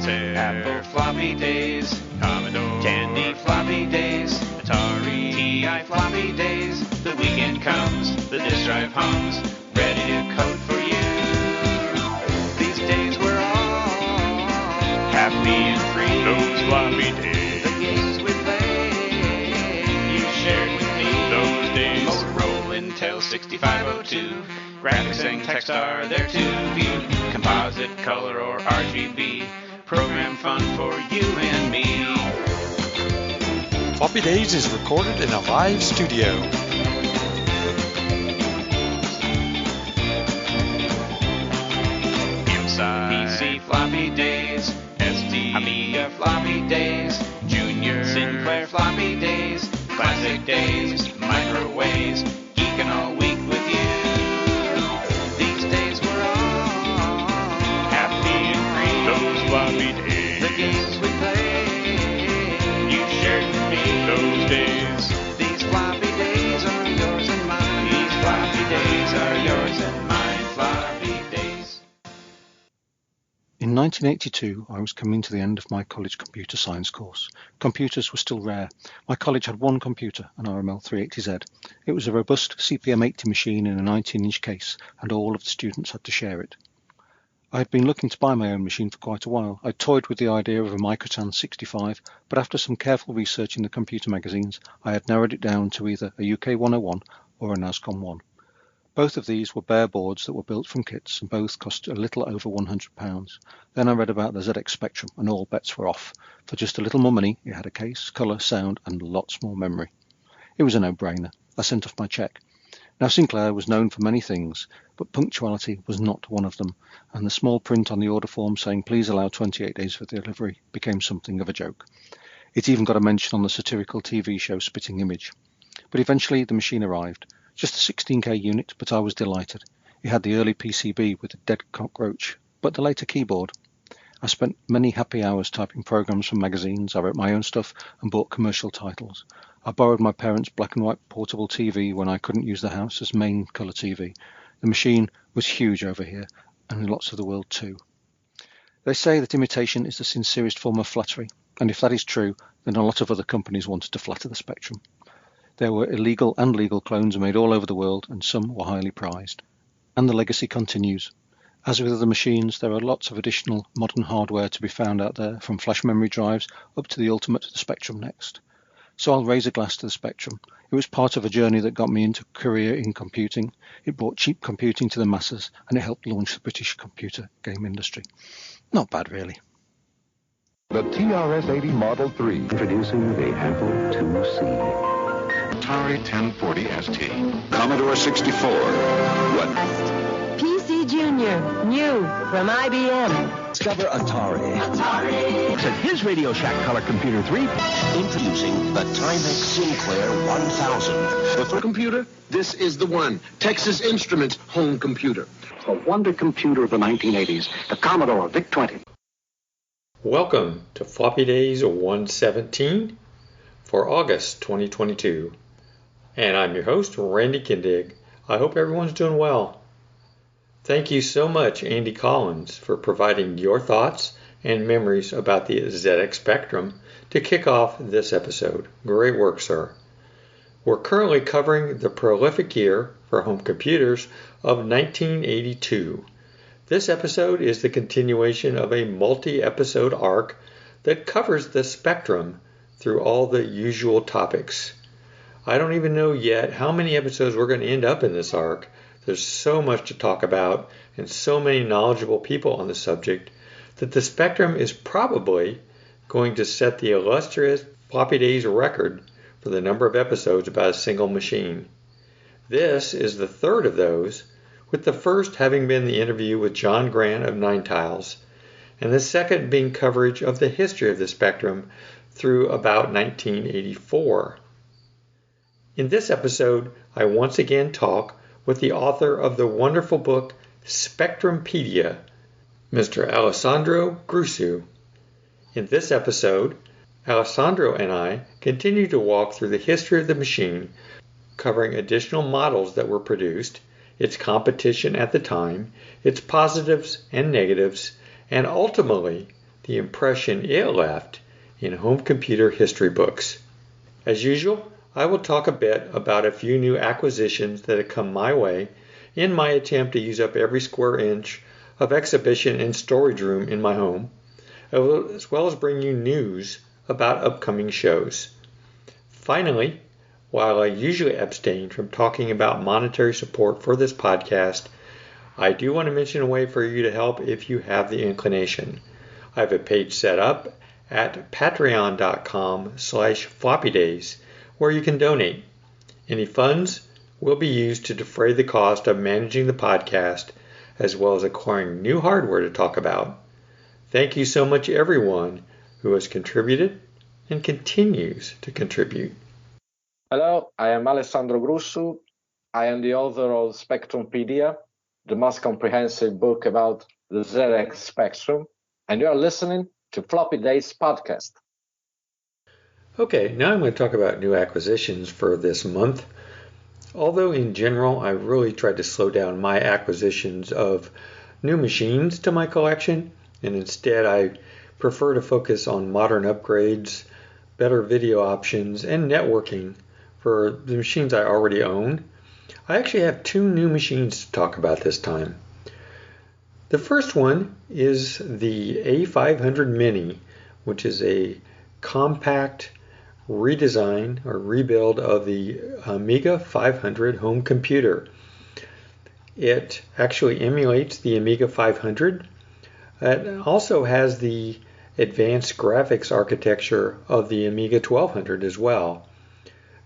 Mainsail, Apple Floppy Days, Commodore, Tandy Floppy Days, Atari, TI Floppy Days. The weekend comes, the disk drive hums, ready to code for you. These days were all happy and free. Those floppy days, the games we played, you shared with me. Those days, Motorola, Intel 6502, graphics and text are there to view. Composite, color, or RGB, program fun for you and me. Floppy Days is recorded in a live studio. Inside PC Floppy Days, ST Amiga Floppy Days, Junior Sinclair Floppy Days, Classic Days, Microwaves, geeking all week with you. These days were all happy and free. Those floppy days, the games we played, you shared with me. Those days, these floppy days are yours and mine. These floppy days are yours and mine. Floppy days. In 1982, I was coming to the end of my college computer science course. Computers were still rare. My college had one computer, an RML 380Z. It was a robust CPM80 machine in a 19-inch case, and all of the students had to share it. I had been looking to buy my own machine for quite a while. I toyed with the idea of a Microtan 65, but after some careful research in the computer magazines, I had narrowed it down to either a UK 101 or a NASCOM 1. Both of these were bare boards that were built from kits, and both cost a little over £100. Then I read about the ZX Spectrum, and all bets were off. For just a little more money, it had a case, colour, sound, and lots more memory. It was a no-brainer. I sent off my cheque. Now Sinclair was known for many things, but punctuality was not one of them, and the small print on the order form saying please allow 28 days for delivery became something of a joke. It even got a mention on the satirical TV show Spitting Image. But eventually the machine arrived. Just a 16K unit, but I was delighted. It had the early PCB with a dead cockroach, but the later keyboard. I spent many happy hours typing programs from magazines. I wrote my own stuff and bought commercial titles. I borrowed my parents' black and white portable TV when I couldn't use the house as main colour TV. The machine was huge over here, and in lots of the world too. They say that imitation is the sincerest form of flattery, and if that is true, then a lot of other companies wanted to flatter the Spectrum. There were illegal and legal clones made all over the world, and some were highly prized. And the legacy continues. As with other machines, there are lots of additional modern hardware to be found out there, from flash memory drives up to the ultimate, the Spectrum Next. So I'll raise a glass to the Spectrum. It was part of a journey that got me into a career in computing. It brought cheap computing to the masses, and it helped launch the British computer game industry. Not bad, really. The TRS-80 Model 3. Introducing the Apple IIc. Atari 1040 ST. Commodore 64. What? PC Junior, new from IBM. Discover Atari. Said his Radio Shack Color Computer 3. Introducing the Timex Sinclair 1000. The first computer, this is the one. Texas Instruments home computer. A wonder computer of the 1980s, the Commodore VIC-20. Welcome to Floppy Days 117 for August 2022. And I'm your host, Randy Kindig. I hope everyone's doing well. Thank you so much, Andy Collins, for providing your thoughts and memories about the ZX Spectrum to kick off this episode. Great work, sir. We're currently covering the prolific year for home computers of 1982. This episode is the continuation of a multi-episode arc that covers the Spectrum through all the usual topics. I don't even know yet how many episodes we're going to end up in this arc. There's so much to talk about and so many knowledgeable people on the subject that the Spectrum is probably going to set the illustrious Floppy Days record for the number of episodes about a single machine. This is the third of those, with the first having been the interview with John Grant of Nine Tiles, and the second being coverage of the history of the Spectrum through about 1984. In this episode, I once again talk with the author of the wonderful book Spectrumpedia, Mr. Alessandro Grussu. In this episode, Alessandro and I continue to walk through the history of the machine, covering additional models that were produced, its competition at the time, its positives and negatives, and ultimately the impression it left in home computer history books. As usual, I will talk a bit about a few new acquisitions that have come my way in my attempt to use up every square inch of exhibition and storage room in my home, as well as bring you news about upcoming shows. Finally, while I usually abstain from talking about monetary support for this podcast, I do want to mention a way for you to help if you have the inclination. I have a page set up at patreon.com/floppydays where you can donate. Any funds will be used to defray the cost of managing the podcast as well as acquiring new hardware to talk about. Thank you so much everyone who has contributed and continues to contribute. Hello, I am Alessandro Grussu. I am the author of Spectrumpedia, the most comprehensive book about the ZX Spectrum, and you are listening to Floppy Days podcast. Okay, now I'm going to talk about new acquisitions for this month. Although in general I really tried to slow down my acquisitions of new machines to my collection, and instead I prefer to focus on modern upgrades, better video options, and networking for the machines I already own. I actually have two new machines to talk about this time. The first one is the A500 Mini, which is a compact redesign or rebuild of the Amiga 500 home computer. It actually emulates the Amiga 500. It also has the advanced graphics architecture of the Amiga 1200 as well.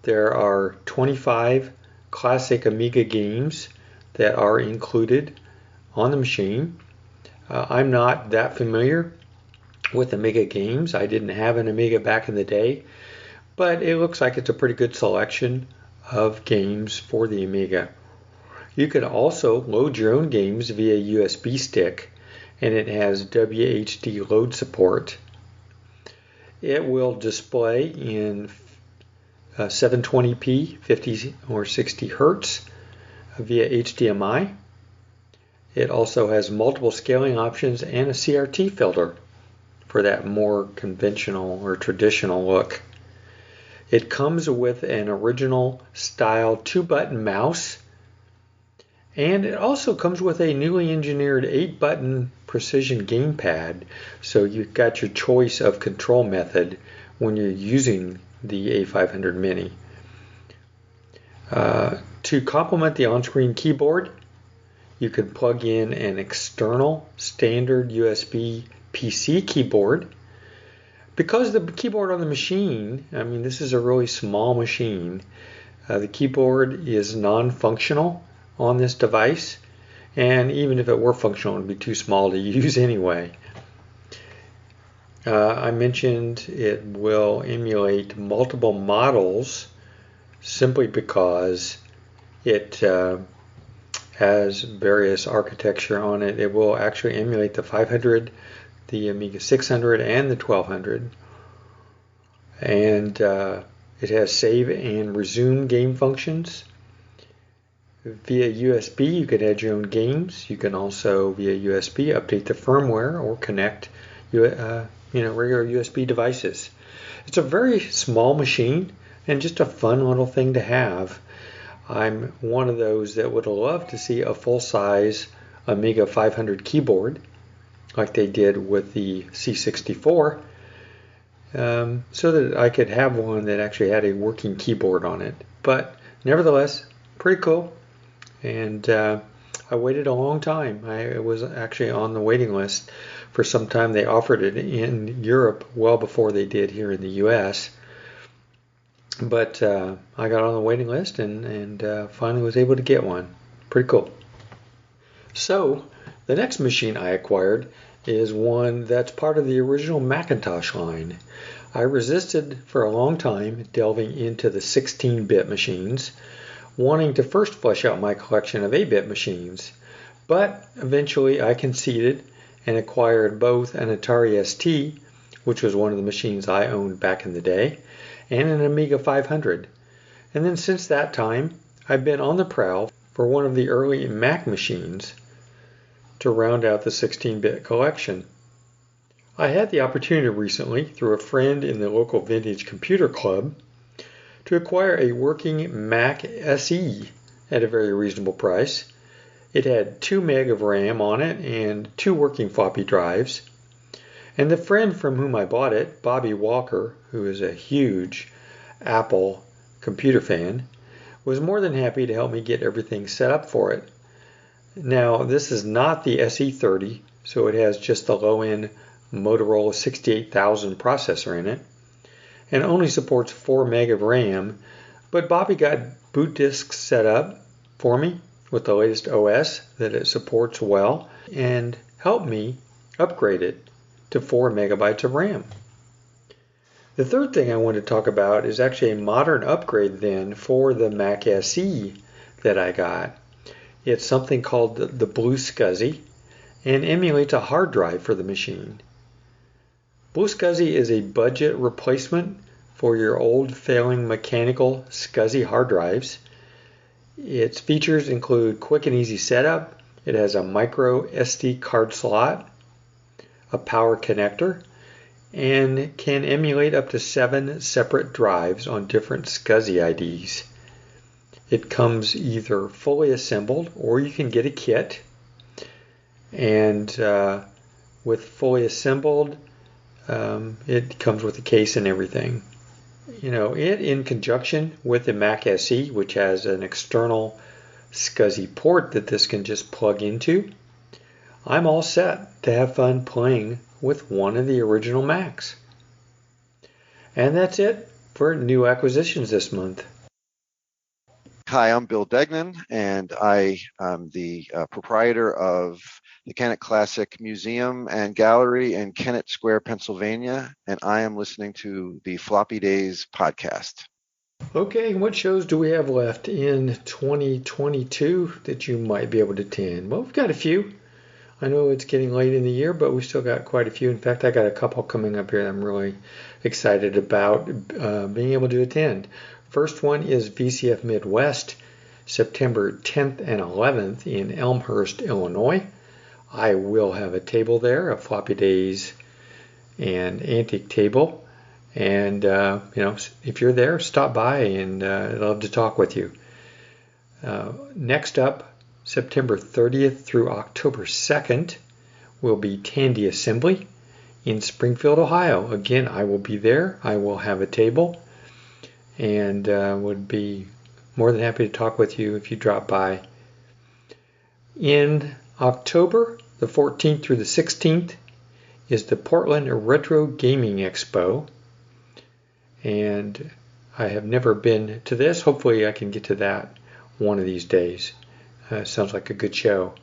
There are 25 classic Amiga games that are included on the machine. I'm not that familiar with Amiga games. I didn't have an Amiga back in the day, but it looks like it's a pretty good selection of games for the Amiga. You can also load your own games via USB stick, and it has WHD load support. It will display in 720p, 50 or 60 hertz via HDMI. It also has multiple scaling options and a CRT filter for that more conventional or traditional look. It comes with an original style 2-button mouse, and it also comes with a newly engineered 8-button precision gamepad, so you've got your choice of control method when you're using the A500 Mini. To complement the on-screen keyboard, you can plug in an external standard USB PC keyboard. Because the keyboard on the machine, this is a really small machine, the keyboard is non-functional on this device, and even if it were functional, it would be too small to use anyway. I mentioned it will emulate multiple models simply because it has various architecture on it. It will actually emulate the 500, the Amiga 600, and the 1200. And it has save and resume game functions. Via USB, you can add your own games. You can also, via USB, update the firmware or connect regular USB devices. It's a very small machine and just a fun little thing to have. I'm one of those that would love to see a full-size Amiga 500 keyboard like they did with the C64, so that I could have one that actually had a working keyboard on it. But nevertheless, pretty cool. And I waited a long time. I was actually on the waiting list for some time. They offered it in Europe well before they did here in the US. But I got on the waiting list and finally was able to get one. Pretty cool. So the next machine I acquired is one that's part of the original Macintosh line. I resisted for a long time delving into the 16-bit machines, wanting to first flesh out my collection of 8-bit machines. But eventually I conceded and acquired both an Atari ST, which was one of the machines I owned back in the day, and an Amiga 500. And then since that time, I've been on the prowl for one of the early Mac machines to round out the 16-bit collection. I had the opportunity recently, through a friend in the local vintage computer club, to acquire a working Mac SE at a very reasonable price. It had 2 meg of RAM on it and 2 working floppy drives. And the friend from whom I bought it, Bobby Walker, who is a huge Apple computer fan, was more than happy to help me get everything set up for it. Now, this is not the SE30, so it has just the low-end Motorola 68000 processor in it, and only supports 4 meg of RAM, but Bobby got boot disks set up for me with the latest OS that it supports well, and helped me upgrade it to 4 megabytes of RAM. The third thing I want to talk about is actually a modern upgrade then for the Mac SE that I got. It's something called the Blue SCSI and emulates a hard drive for the machine. Blue SCSI is a budget replacement for your old failing mechanical SCSI hard drives. Its features include quick and easy setup. It has a micro SD card slot, a power connector, and can emulate up to 7 separate drives on different SCSI IDs. It comes either fully assembled or you can get a kit. And with fully assembled, it comes with a case and everything. It in conjunction with the Mac SE, which has an external SCSI port that this can just plug into, I'm all set to have fun playing with one of the original Macs. And that's it for new acquisitions this month. Hi, I'm Bill Degnan, and I am the proprietor of the Kennett Classic Museum and Gallery in Kennett Square, Pennsylvania, and I am listening to the Floppy Days podcast. Okay, what shows do we have left in 2022 that you might be able to attend? Well, we've got a few. I know it's getting late in the year, but we still got quite a few. In fact, I got a couple coming up here that I'm really excited about being able to attend. First one is VCF Midwest, September 10th and 11th in Elmhurst, Illinois. I will have a table there, a Floppy Days and antique table. And, if you're there, stop by, and I'd love to talk with you. Next up, September 30th through October 2nd will be Tandy Assembly in Springfield, Ohio. Again, I will be there. I will have a table, and would be more than happy to talk with you if you drop by. In October, the 14th through the 16th, is the Portland Retro Gaming Expo. And I have never been to this. Hopefully I can get to that one of these days. Sounds like a good show.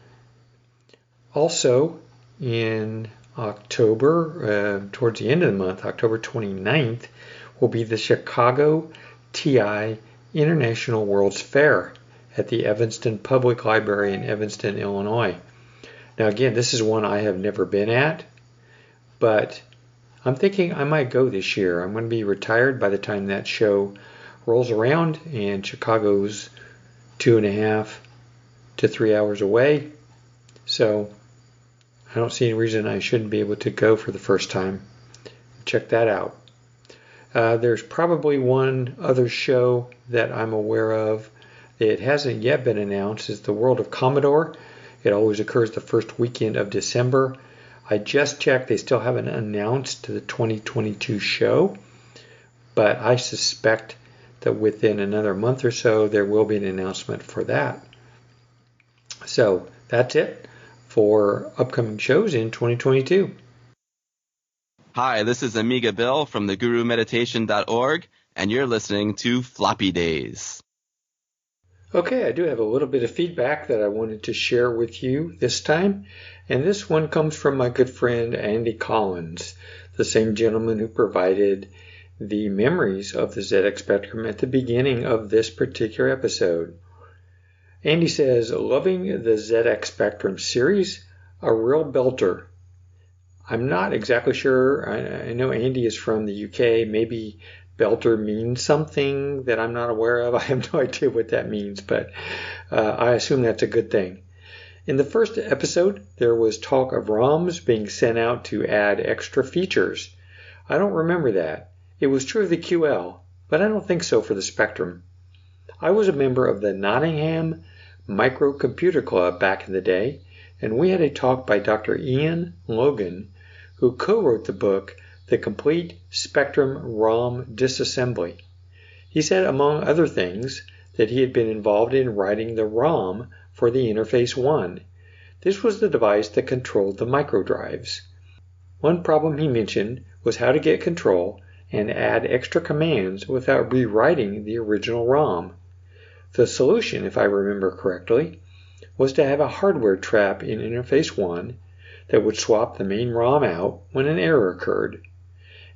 Also, in October, towards the end of the month, October 29th, will be the Chicago TI International World's Fair at the Evanston Public Library in Evanston, Illinois. Now again, this is one I have never been at, but I'm thinking I might go this year. I'm going to be retired by the time that show rolls around, and Chicago's 2.5 to 3 hours away. So I don't see any reason I shouldn't be able to go for the first time. Check that out. There's probably one other show that I'm aware of. It hasn't yet been announced. It's the World of Commodore. It always occurs the first weekend of December. I just checked. They still haven't announced the 2022 show, but I suspect that within another month or so, there will be an announcement for that. So that's it for upcoming shows in 2022. Hi, this is Amiga Bill from thegurumeditation.org, and you're listening to Floppy Days. Okay, I do have a little bit of feedback that I wanted to share with you this time, and this one comes from my good friend Andy Collins, the same gentleman who provided the memories of the ZX Spectrum at the beginning of this particular episode. Andy says, loving the ZX Spectrum series, a real belter. I'm not exactly sure. I know Andy is from the UK. Maybe belter means something that I'm not aware of. I have no idea what that means, but I assume that's a good thing. In the first episode, there was talk of ROMs being sent out to add extra features. I don't remember that. It was true of the QL, but I don't think so for the Spectrum. I was a member of the Nottingham Microcomputer Club back in the day, and we had a talk by Dr. Ian Logan, who co-wrote the book, The Complete Spectrum ROM Disassembly. He said, among other things, that he had been involved in writing the ROM for the Interface 1. This was the device that controlled the microdrives. One problem he mentioned was how to get control and add extra commands without rewriting the original ROM. The solution, if I remember correctly, was to have a hardware trap in Interface 1 that would swap the main ROM out when an error occurred.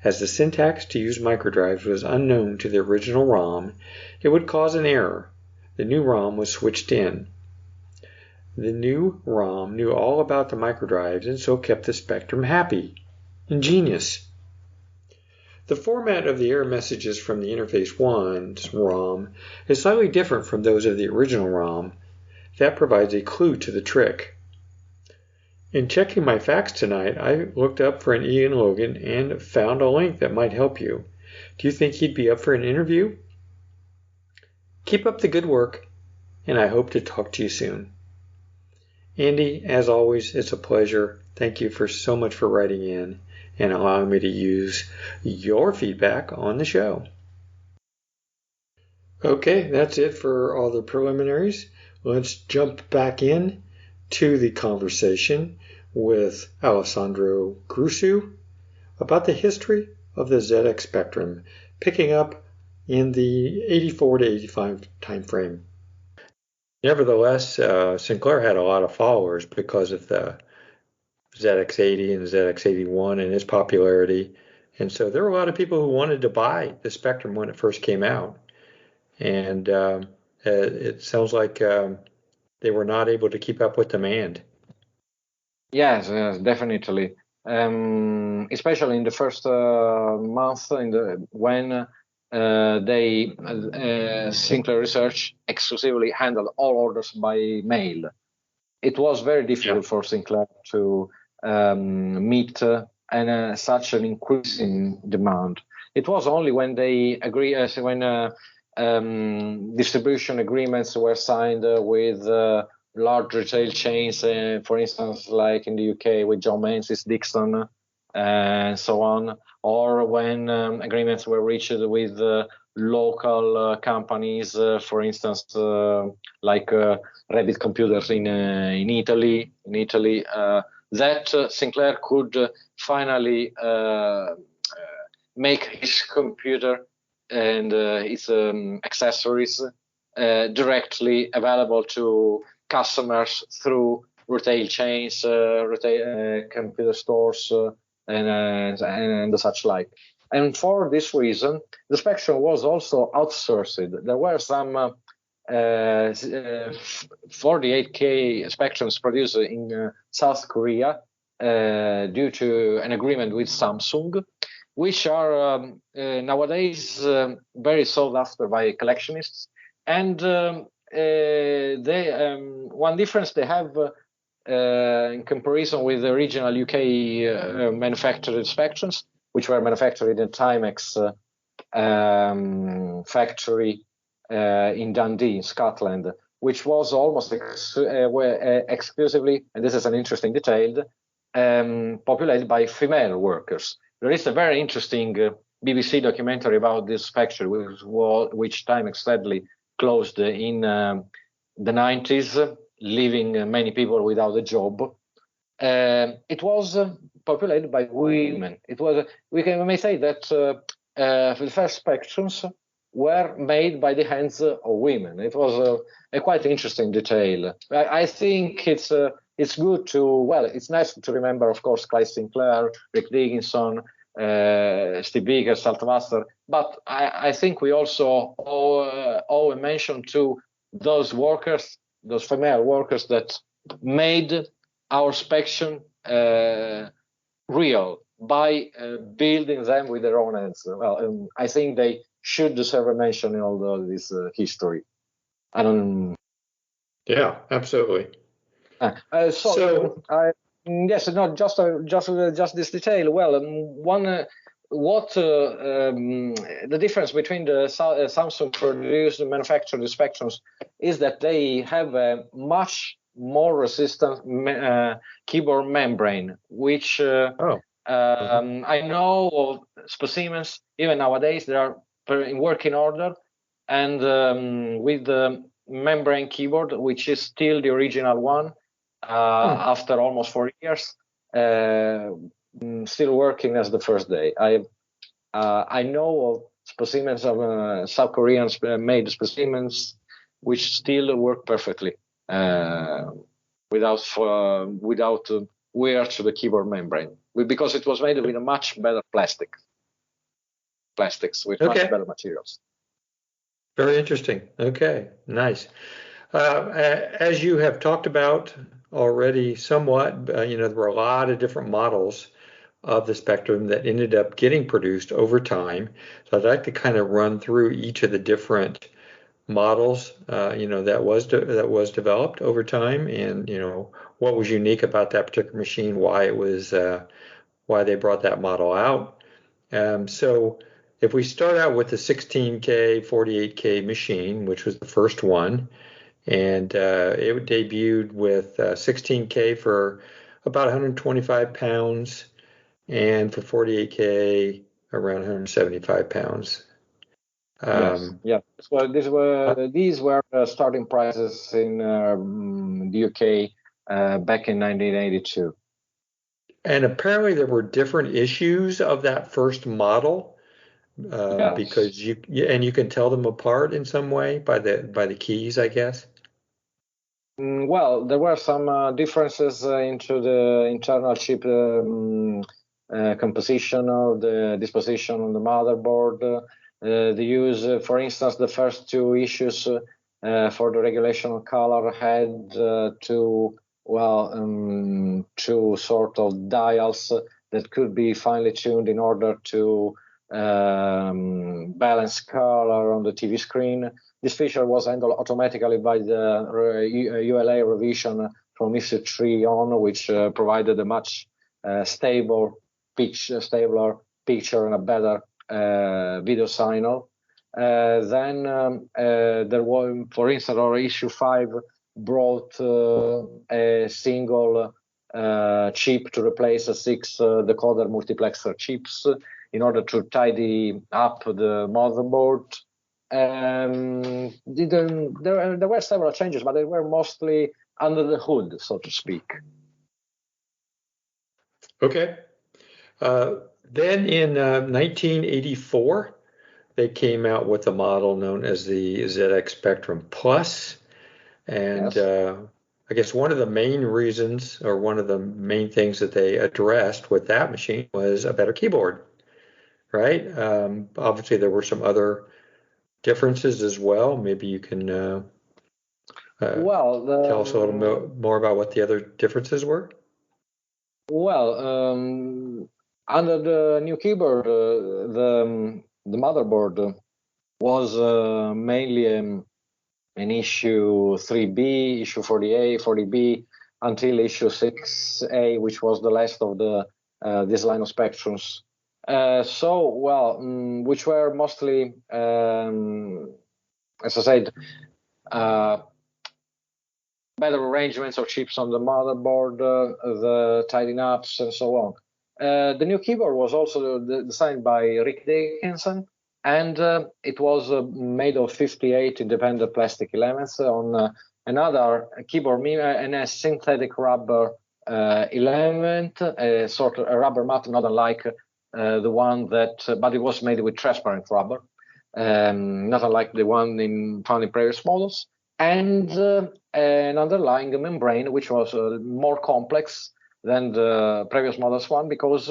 As the syntax to use microdrives was unknown to the original ROM, it would cause an error. The new ROM was switched in. The new ROM knew all about the microdrives and so kept the Spectrum happy. Ingenious. The format of the error messages from the Interface 1's ROM is slightly different from those of the original ROM. That provides a clue to the trick. In checking my facts tonight, I looked up for an Ian Logan and found a link that might help you. Do you think he'd be up for an interview? Keep up the good work, and I hope to talk to you soon. Andy, as always, it's a pleasure. Thank you so much for writing in and allowing me to use your feedback on the show. Okay, that's it for all the preliminaries. Let's jump back in to the conversation with Alessandro Grussu about the history of the ZX Spectrum, picking up in the 84 to 85 timeframe. Nevertheless, Sinclair had a lot of followers because of the ZX80 and the ZX81 and its popularity. And so there were a lot of people who wanted to buy the Spectrum when it first came out. And it sounds like they were not able to keep up with demand. Yes, definitely. Especially in the first month, when Sinclair Research exclusively handled all orders by mail. It was very difficult for Sinclair to meet such an increasing demand. It was only when they distribution agreements were signed with large retail chains, for instance, like in the UK with John Menzies, Dixon, and so on, or when agreements were reached with local companies, for instance, like Rabbit Computers in Italy. That Sinclair could finally make his computer and its accessories directly available to customers through retail chains, retail computer stores, and such like. And for this reason, the Spectrum was also outsourced. There were some 48K Spectrums produced in South Korea due to an agreement with Samsung, which are nowadays very sought after by collectionists. And one difference they have in comparison with the original UK manufactured Spectrums, which were manufactured in Timex factory in Dundee, in Scotland, which was almost exclusively, and this is an interesting detail, populated by female workers. There is a very interesting BBC documentary about this factory, which Timex sadly closed in the 90s, leaving many people without a job. It was populated by women. It was, we may say that the first Spectrums were made by the hands of women. It was a quite interesting detail. I think it's good to, it's nice to remember, of course, Clyde Sinclair, Rick Dickinson, Steve Bigger, Saltmaster, but I think we also owe a mention to those workers, those female workers that made our Spectrum real by building them with their own hands. Well, I think they should deserve a mention in all this history. Yeah, absolutely. Yes, no, just this detail. Well, the difference between the Samsung produced and manufactured spectrums is that they have a much more resistant keyboard membrane, which I know of specimens even nowadays they are in working order, and with the membrane keyboard, which is still the original one. After almost 4 years, still working as the first day. I know of specimens of South Koreans made specimens which still work perfectly without wear to the keyboard membrane, because it was made with a much better plastics with much better materials. Very interesting. Okay, nice. As you have talked about already somewhat, there were a lot of different models of the Spectrum that ended up getting produced over time. So I'd like to kind of run through each of the different models, that was developed over time, and what was unique about that particular machine, why they brought that model out. So if we start out with the 16K, 48K machine, which was the first one. And it debuted with 16K for about 125 pounds, and for 48K around 175 pounds. Yes. Well, these were starting prices in the UK back in 1982. And apparently there were different issues of that first model, because you can tell them apart in some way by the keys, I guess. Well, there were some differences into the internal chip composition of the disposition on the motherboard. The use, for instance, the first two issues for the regulation of color had two sort of dials that could be finely tuned in order to balance color on the TV screen. This feature was handled automatically by the ULA revision from issue 3 on, which provided a much stabler picture and a better video signal. Then there was, for instance, our issue 5 brought a single chip to replace 6 decoder multiplexer chips in order to tidy up the motherboard. There were several changes, but they were mostly under the hood, so to speak. Okay. Then in 1984, they came out with a model known as the ZX Spectrum Plus. And I guess one of the main reasons, or one of the main things that they addressed with that machine was a better keyboard, right? Obviously, there were some other differences as well. Maybe you can tell us a little more about what the other differences were. Well, under the new keyboard, the motherboard was mainly an issue 3B, issue 40A, 40B, until issue 6A, which was the last of this line of spectrums. Which were mostly, as I said, better arrangements of chips on the motherboard, the tidying ups, and so on. The new keyboard was also designed by Rick Dickinson, and it was made of 58 independent plastic elements on another keyboard and a synthetic rubber element, a sort of a rubber mat, not unlike the one but it was made with transparent rubber, not unlike the one found in previous models, and an underlying membrane which was more complex than the previous models one, because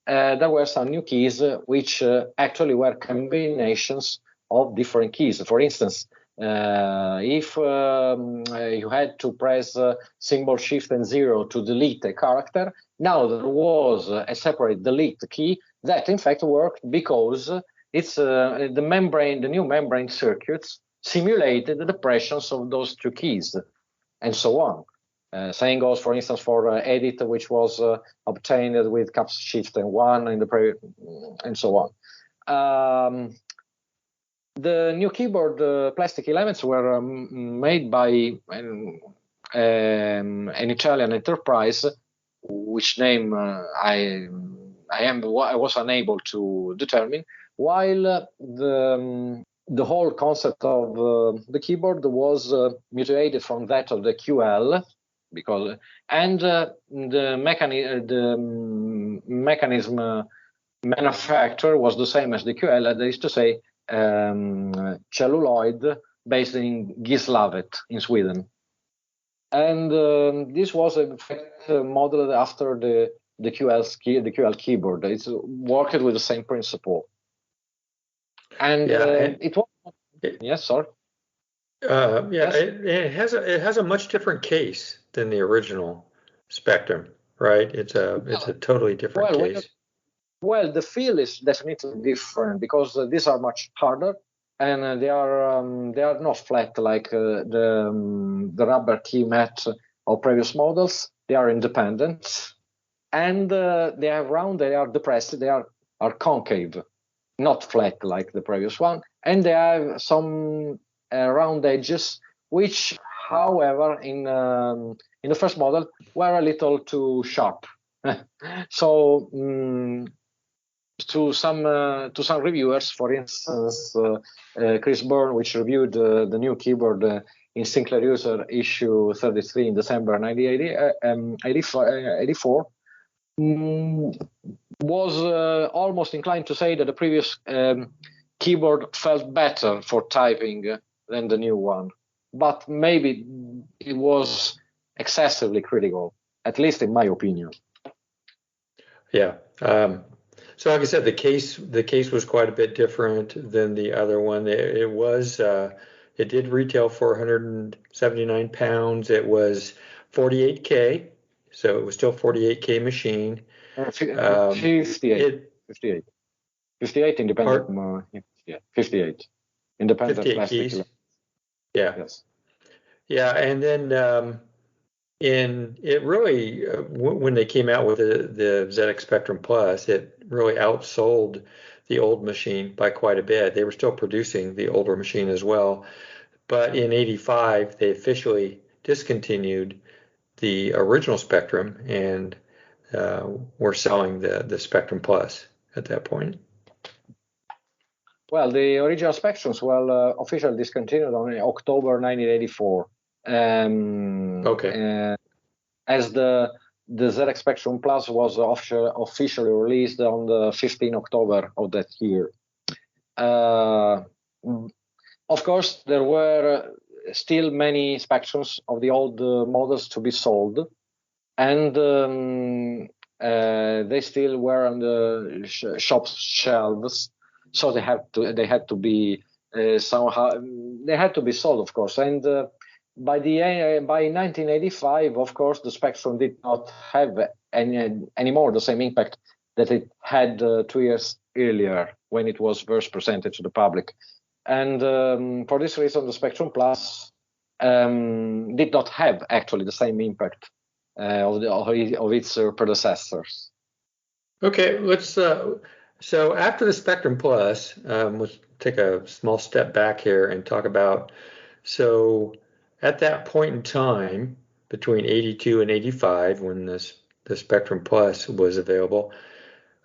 there were some new keys which actually were combinations of different keys. For instance, if you had to press symbol shift and 0 to delete a character, now there was a separate delete key that in fact worked because it's the new membrane circuits simulated the presence of those two keys, and so on. Same goes, for instance, for Edit, which was obtained with caps shift and 1 in the and so on. The new keyboard plastic elements were made by an Italian enterprise, which name I was unable to determine. While the whole concept of the keyboard was mutated from that of the QL, the mechanism manufacture was the same as the QL, that is to say, celluloid based in Gislaved in Sweden. And this was in fact modeled after the QL keyboard. It's worked with the same principle. And it was yes, sorry. Yes. It has a much different case than the original Spectrum, right? It's a totally different case. Well, the feel is definitely different because these are much harder, and they are not flat like the rubber key mat of previous models. They are independent, and they are round. They are depressed. They are concave, not flat like the previous one, and they have some round edges, which, however, in the first model were a little too sharp. So to some reviewers, for instance, Chris Byrne, which reviewed the new keyboard in Sinclair User issue 33 in December 1984, was almost inclined to say that the previous keyboard felt better for typing than the new one. But maybe it was excessively critical, at least in my opinion. Yeah. So like I said, the case was quite a bit different than the other one. It did retail for 179 pounds. It was 48K, so it was still 48K machine. 58 independent. 58 independent 58 plastic. keys. Yeah. Yes. Yeah, and then it really, when they came out with the ZX Spectrum Plus, it really outsold the old machine by quite a bit. They were still producing the older machine as well, but in '85 they officially discontinued the original Spectrum and were selling the Spectrum Plus at that point. Well, the original Spectrums were officially discontinued on October 1984. Okay. As the ZX Spectrum Plus was officially released on the 15th October of that year. Of course, there were still many Spectrums of the old models to be sold, and they still were on the shop shelves, so they had to be somehow they had to be sold, of course. And by 1985, of course, the Spectrum did not have anymore the same impact that it had 2 years earlier when it was first presented to the public. And for this reason, the Spectrum Plus did not have actually the same impact of its predecessors. Okay, let's. So after the Spectrum Plus, let's take a small step back here and talk about. So at that point in time, between '82 and '85, when the Spectrum Plus was available,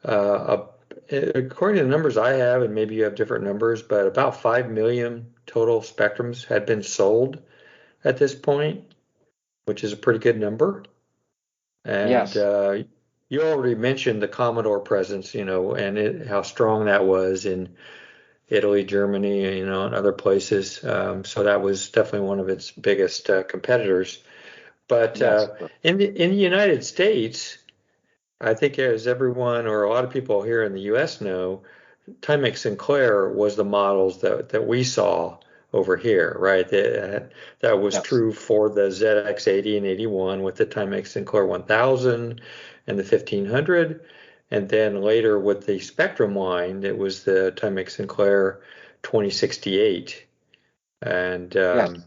according to the numbers I have, and maybe you have different numbers, but about 5 million total Spectrums had been sold at this point, which is a pretty good number. And yes. You already mentioned the Commodore presence, and how strong that was in Italy, Germany, and other places. So that was definitely one of its biggest competitors. But yes. In the United States, I think as everyone or a lot of people here in the U.S. know, Timex Sinclair was the models that we saw over here, right? That was yes. true for the ZX80 and 81 with the Timex Sinclair 1000 and the 1500. And then later with the Spectrum line, it was the Timex Sinclair 2068. And yes.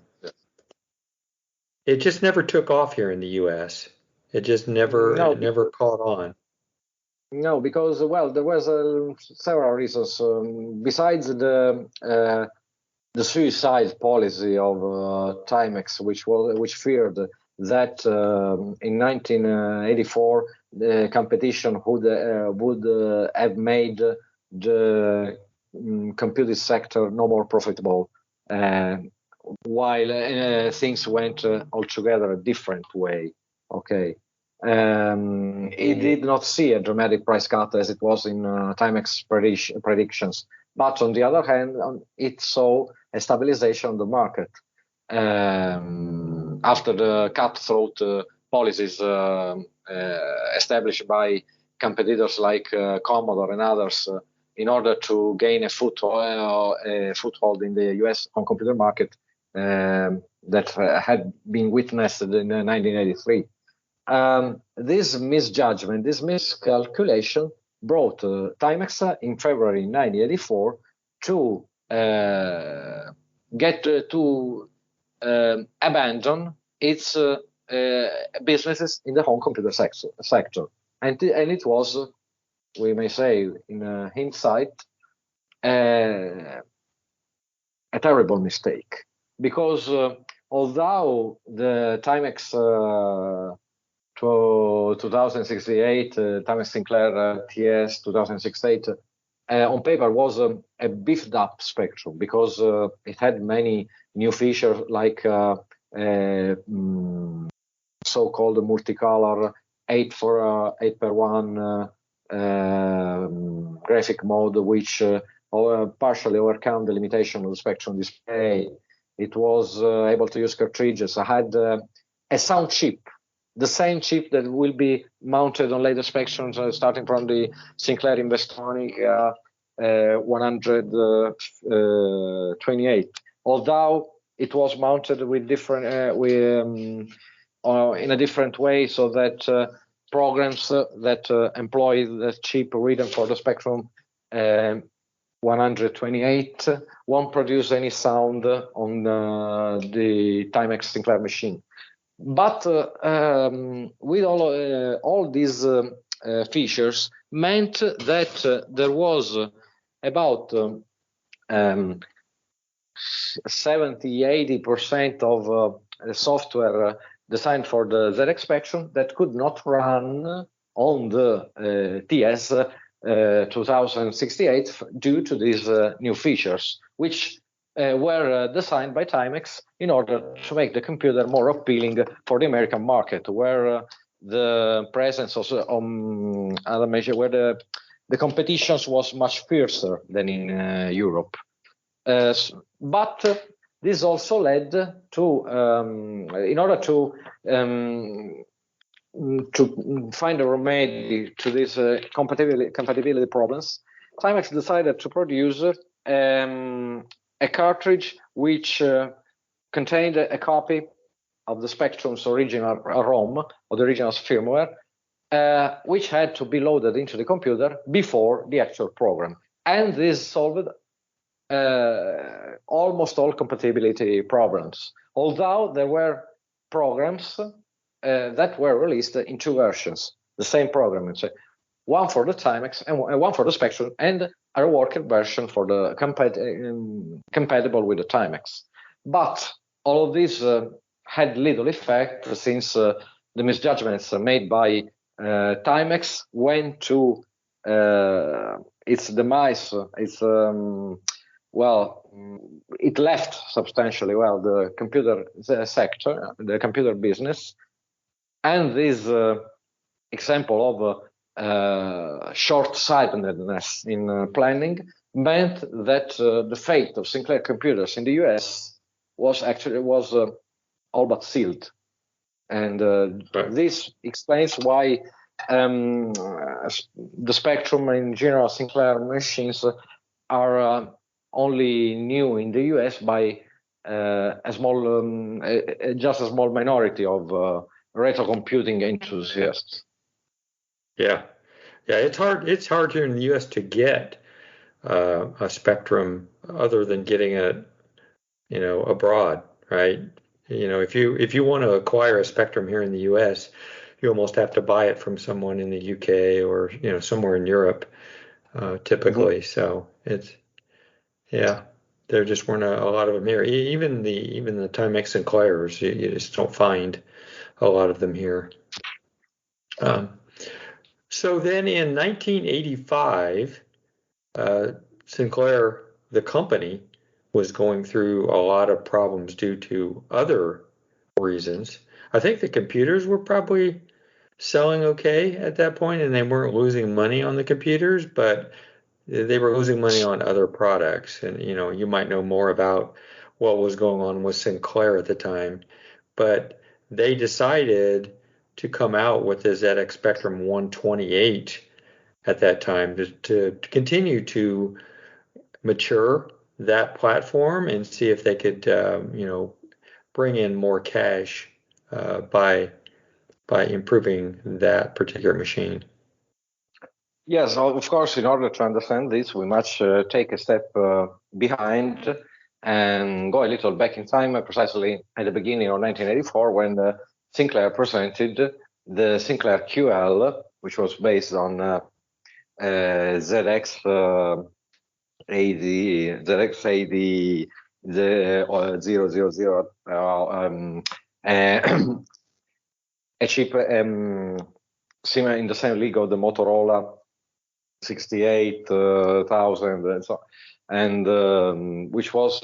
It just never took off here in the U.S. It just never caught on. No, because there was several reasons. Besides the suicide policy of Timex, which feared that in 1984 the competition would have made the computer sector no more profitable, while things went altogether a different way. Okay. It did not see a dramatic price cut as it was in Timex predictions, but on the other hand, it saw a stabilization of the market after the cutthroat policies established by competitors like Commodore and others in order to gain a foothold in the U.S. home computer market that had been witnessed in 1983. This misjudgment, this miscalculation brought Timex in February 1984 to abandon its businesses in the home computer sector. And it was, we may say in hindsight, a terrible mistake. Because although the Timex 2068, Timex Sinclair TS 2068, on paper was a beefed up Spectrum because it had many new features like so-called multicolor 8x1 graphic mode, which partially overcome the limitation of the Spectrum display. It was able to use cartridges. I had a sound chip, the same chip that will be mounted on later Spectrums, starting from the Sinclair Investonic 128. Although it was mounted with different, in a different way, so that programs that employ the chip written for the Spectrum 128 won't produce any sound on the Timex Sinclair machine. But with all these features meant that there was about 70-80% of software designed for the ZX Spectrum that could not run on the TS 2068 due to these new features, which were designed by Timex in order to make the computer more appealing for the American market, where the presence of other measures, where the competitions was much fiercer than in Europe. But this also led to, in order to find a remedy to these compatibility problems, Timex decided to produce a cartridge which contained a copy of the Spectrum's original ROM, or the original firmware, which had to be loaded into the computer before the actual program. And this solved almost all compatibility problems, although there were programs that were released in two versions, the same program, one for the Timex and one for the Spectrum, and a reworked version for the compatible with the Timex. But all of this had little effect, since the misjudgments made by Timex went to its demise. It left substantially the computer sector, the computer business, and this example of short-sightedness in planning meant that the fate of Sinclair computers in the US was all but sealed. And this explains why the Spectrum and in general Sinclair machines are only new in the US by just a small minority of retro computing enthusiasts. Yeah, it's hard here in the U.S. to get a Spectrum other than getting it, abroad, right? if you want to acquire a Spectrum here in the U.S., you almost have to buy it from someone in the UK or somewhere in Europe, typically. So there just weren't a lot of them here. Even the Timex Sinclairs, you just don't find a lot of them here. So then in 1985, Sinclair, the company, was going through a lot of problems due to other reasons. I think the computers were probably selling okay at that point, and they weren't losing money on the computers, but they were losing money on other products. And you might know more about what was going on with Sinclair at the time, but they decided to come out with the ZX Spectrum 128 at that time to continue to mature that platform and see if they could bring in more cash by improving that particular machine. Yes, of course, in order to understand this, we must take a step behind and go a little back in time, precisely at the beginning of 1984, when Sinclair presented the Sinclair QL, which was based on ZX80, the 000, a chip similar in the same league of the Motorola 68,000 and so on. And which was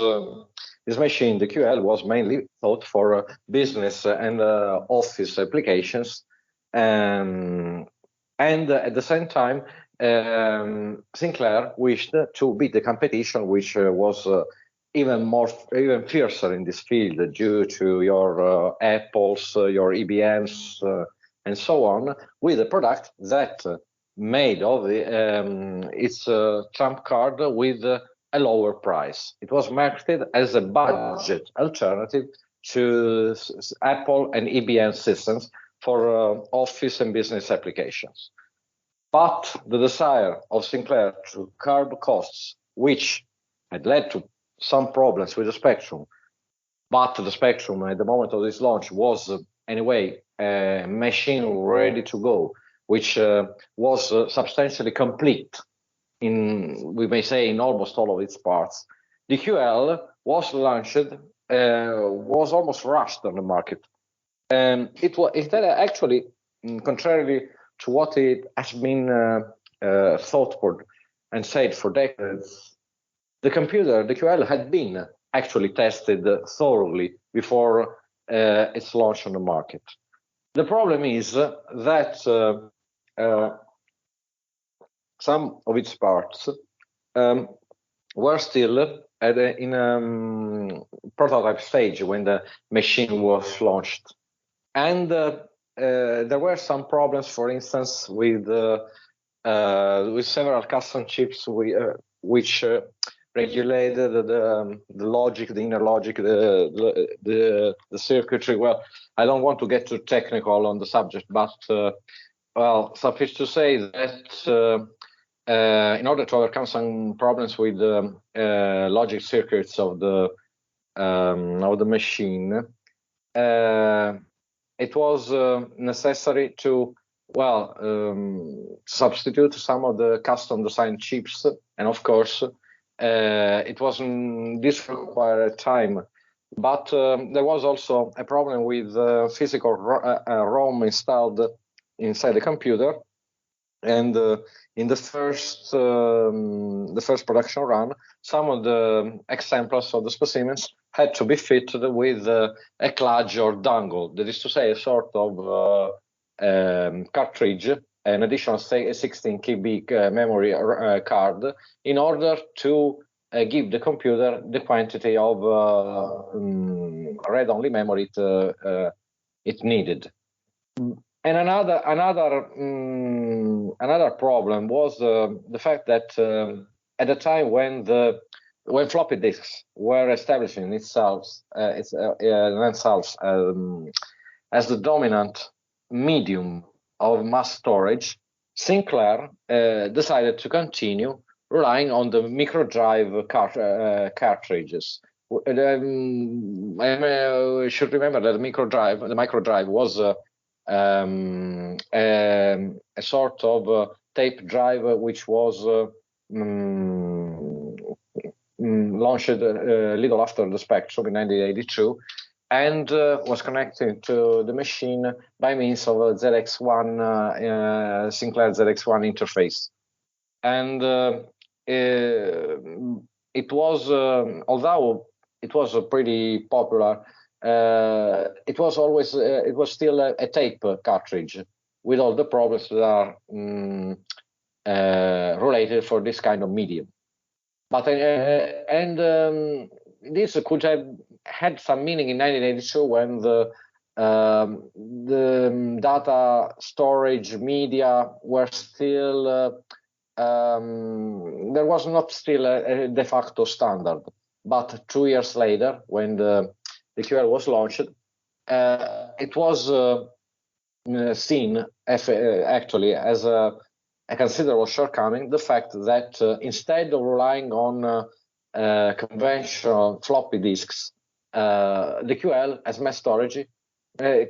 this machine, the QL, was mainly thought for business and office applications, and at the same time, Sinclair wished to beat the competition, which was even fiercer in this field due to your Apples, your IBMs, and so on, with a product that made of its trump card with a lower price. It was marketed as a budget alternative to Apple and IBM systems for office and business applications. But the desire of Sinclair to curb costs, which had led to some problems with the Spectrum, but the Spectrum at the moment of this launch was anyway a machine ready to go, which was substantially complete we may say, in almost all of its parts. The QL was launched, was almost rushed on the market. It actually, contrarily to what it has been thought for and said for decades, the QL had been actually tested thoroughly before its launch on the market. The problem is that some of its parts were still in prototype stage when the machine was launched. And there were some problems, for instance, with several custom chips which regulated the logic, the inner logic, the circuitry. Well, I don't want to get too technical on the subject, but suffice to say that in order to overcome some problems with the logic circuits of the machine, it was necessary to substitute some of the custom designed chips, and of course this required time. But there was also a problem with physical ROM installed inside the computer, and in the first production run, some of the examples of the specimens had to be fitted with a clutch or dongle, that is to say, a sort of cartridge, an additional 16 KB memory card, in order to give the computer the quantity of read-only memory it needed. And another problem was the fact that at the time when floppy disks were establishing themselves as the dominant medium of mass storage, Sinclair decided to continue relying on the microdrive cartridges, I should remember that the microdrive was a sort of tape drive which was launched a little after the Spectrum in 1982, and was connected to the machine by means of a ZX1 Sinclair ZX1 interface. And it was, although it was pretty popular, it was still a tape cartridge with all the problems that are related for this kind of medium. But this could have had some meaning in 1982 when the data storage media were still there was not still a de facto standard. But 2 years later, when the QL was launched, it was seen actually as a considerable shortcoming, the fact that instead of relying on conventional floppy disks, the QL as mass storage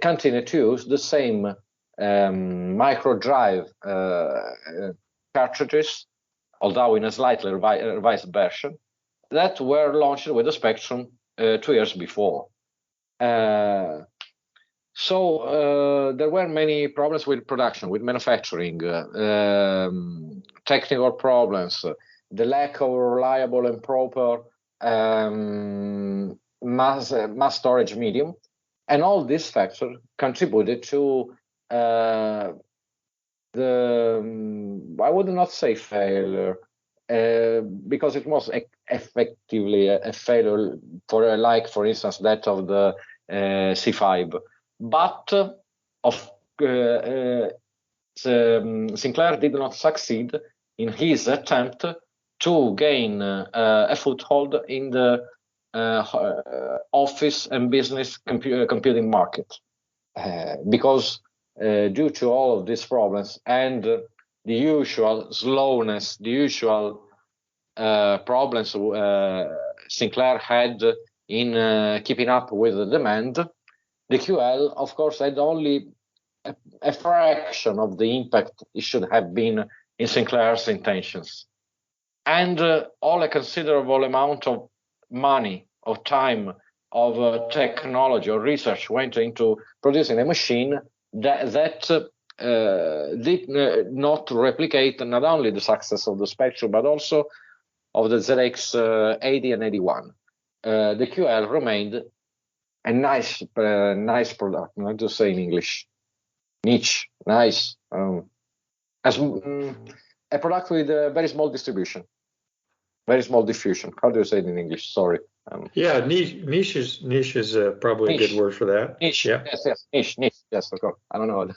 continued to use the same micro drive cartridges, although in a slightly revised version, that were launched with the Spectrum 2 years before. So there were many problems with production, with manufacturing, technical problems, the lack of reliable and proper mass storage medium, and all these factors contributed to I would not say failure, because it was effectively a failure for instance, that of the C5. But Sinclair did not succeed in his attempt to gain a foothold in the office and business computing market, because due to all of these problems and the usual slowness, the usual problems Sinclair had in keeping up with the demand, the QL, of course, had only a fraction of the impact it should have been in Sinclair's intentions. And all a considerable amount of money, of time, of technology or research went into producing a machine that did not replicate not only the success of the Spectrum, but also of the ZX80 and 81. The QL remained a nice product, not to say in English, niche, nice, as a product with a very small distribution, very small diffusion. How do you say it in English? Sorry. Yeah, niche is probably niche. A good word for that. Niche, yeah. Yes, niche, yes, of course. I don't know.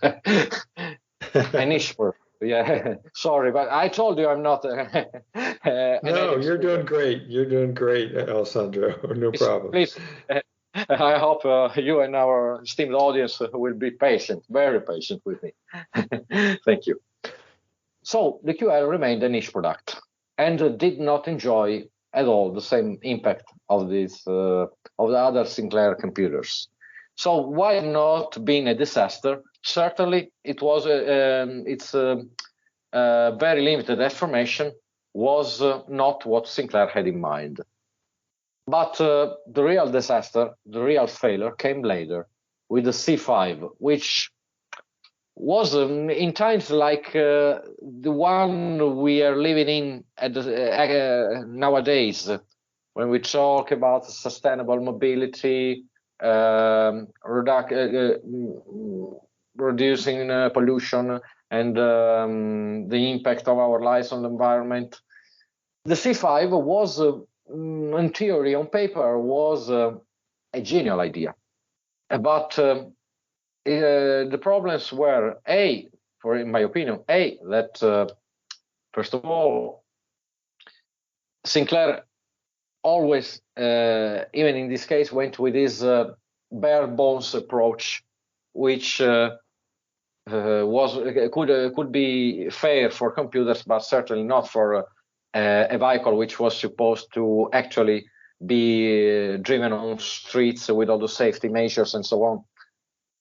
A niche word. Yeah, sorry, but I told you I'm not. No, you're doing great. You're doing great, Alessandro. No problem. Please, I hope you and our esteemed audience will be patient, very patient with me. Thank you. So the QL remained a niche product and did not enjoy at all the same impact of this of the other Sinclair computers. So why not being a disaster? Certainly, it was its very limited information was not what Sinclair had in mind. But the real disaster, the real failure came later with the C5, which was in times like the one we are living in nowadays, when we talk about sustainable mobility, reducing pollution and the impact of our lives on the environment. The C5 was, in theory, on paper, was a genial idea. But the problems were, in my opinion, that first of all, Sinclair always, even in this case, went with his bare bones approach, which could be fair for computers, but certainly not for a vehicle which was supposed to actually be driven on streets with all the safety measures and so on.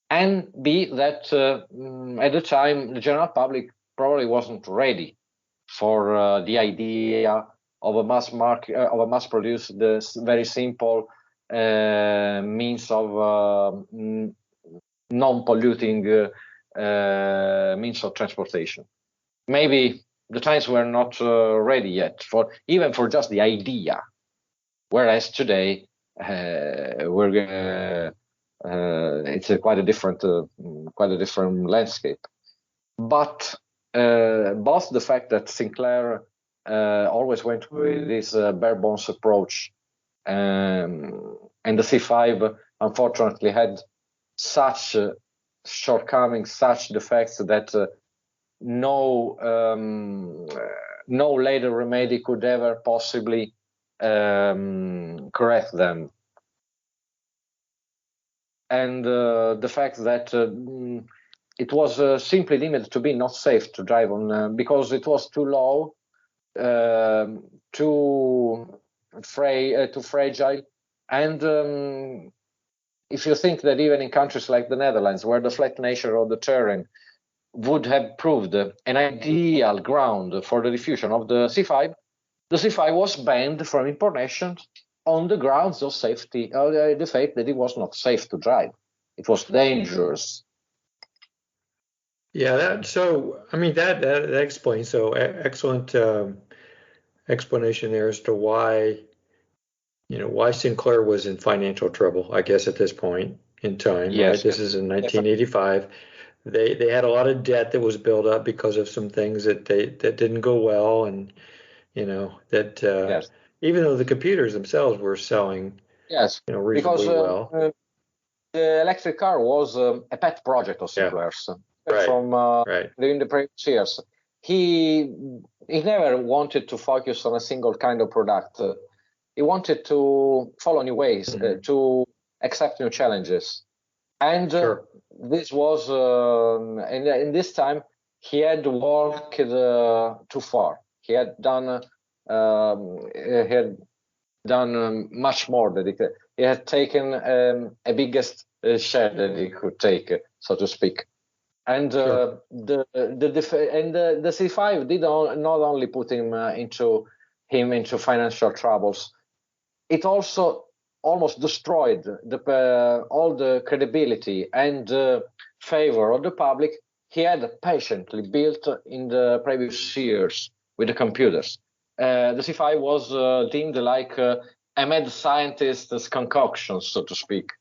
And B, that at the time, the general public probably wasn't ready for the idea of a mass-produced, this very simple means of non-polluting means of transportation. Maybe the times were not ready yet even for just the idea, whereas today it's quite a different landscape. But both the fact that Sinclair always went with this bare bones approach, and the C5 unfortunately had such shortcomings, such defects that no later remedy could ever possibly correct them. And the fact that it was simply limited to be not safe to drive on because it was too low, too fragile, and if you think that even in countries like the Netherlands, where the flat nature of the terrain would have proved an ideal ground for the diffusion of the C5 was banned from importation on the grounds of safety, the fact that it was not safe to drive. It was dangerous. Yeah, that explains. So excellent explanation there as to why Sinclair was in financial trouble, I guess, at this point in time. Yes, right? This is in 1985. They had a lot of debt that was built up because of some things that didn't go well, and even though the computers themselves were selling, reasonably well. The electric car was a pet project of Sinclair's from during the previous years. He never wanted to focus on a single kind of product. He wanted to follow new ways, to accept new challenges. And this was, in this time, he had worked too far. He had done much more than he had taken a biggest share that he could take, so to speak. And the C5 did not only put him into financial troubles, it also almost destroyed all the credibility and favor of the public he had patiently built in the previous years with the computers. The C5 was deemed like a mad scientist's concoction, so to speak.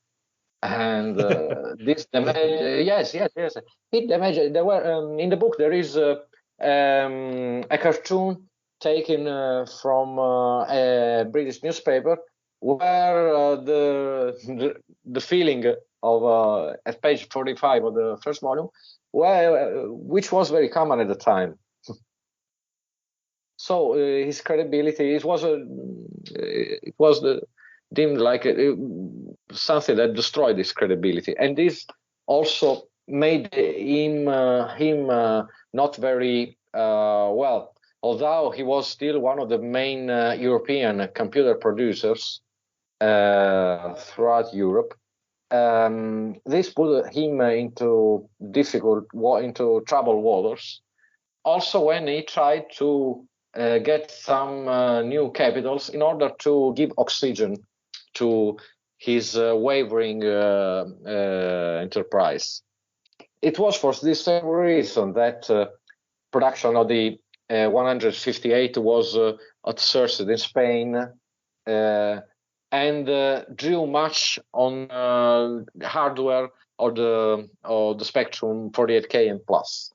And this damage, yes. It damaged. There were in the book there is a cartoon taken from a British newspaper where the feeling of at page 45 of the first volume, which was very common at the time. So his credibility, it was deemed like something that destroyed his credibility, and this also made him not very well. Although he was still one of the main European computer producers throughout Europe, this put him into troubled waters. Also, when he tried to get some new capitals in order to give oxygen to his wavering enterprise. It was for this same reason that production of the 158 was outsourced in Spain and drew much on hardware of the Spectrum 48K and Plus,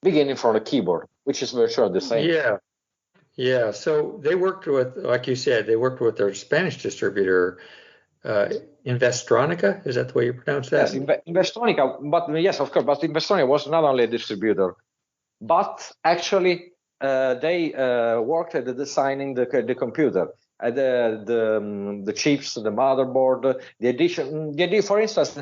beginning from the keyboard, which is virtually the same. Yeah. So they worked with, like you said, their Spanish distributor, Investronica. Is that the way you pronounce that? Yes, Investronica. But yes, of course. But Investronica was not only a distributor, but actually they worked at designing the computer, the chips, the motherboard, the addition. For instance,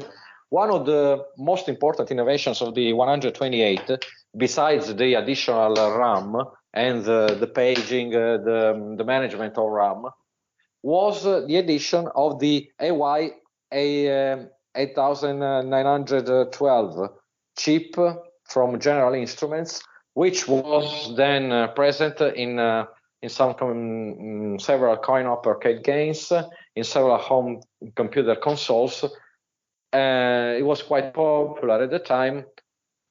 one of the most important innovations of the 128, besides the additional RAM and the paging, the management of RAM, was the addition of the AY 8912 chip from General Instruments, which was then present in several coin-op arcade games, in several home computer consoles. It was quite popular at the time,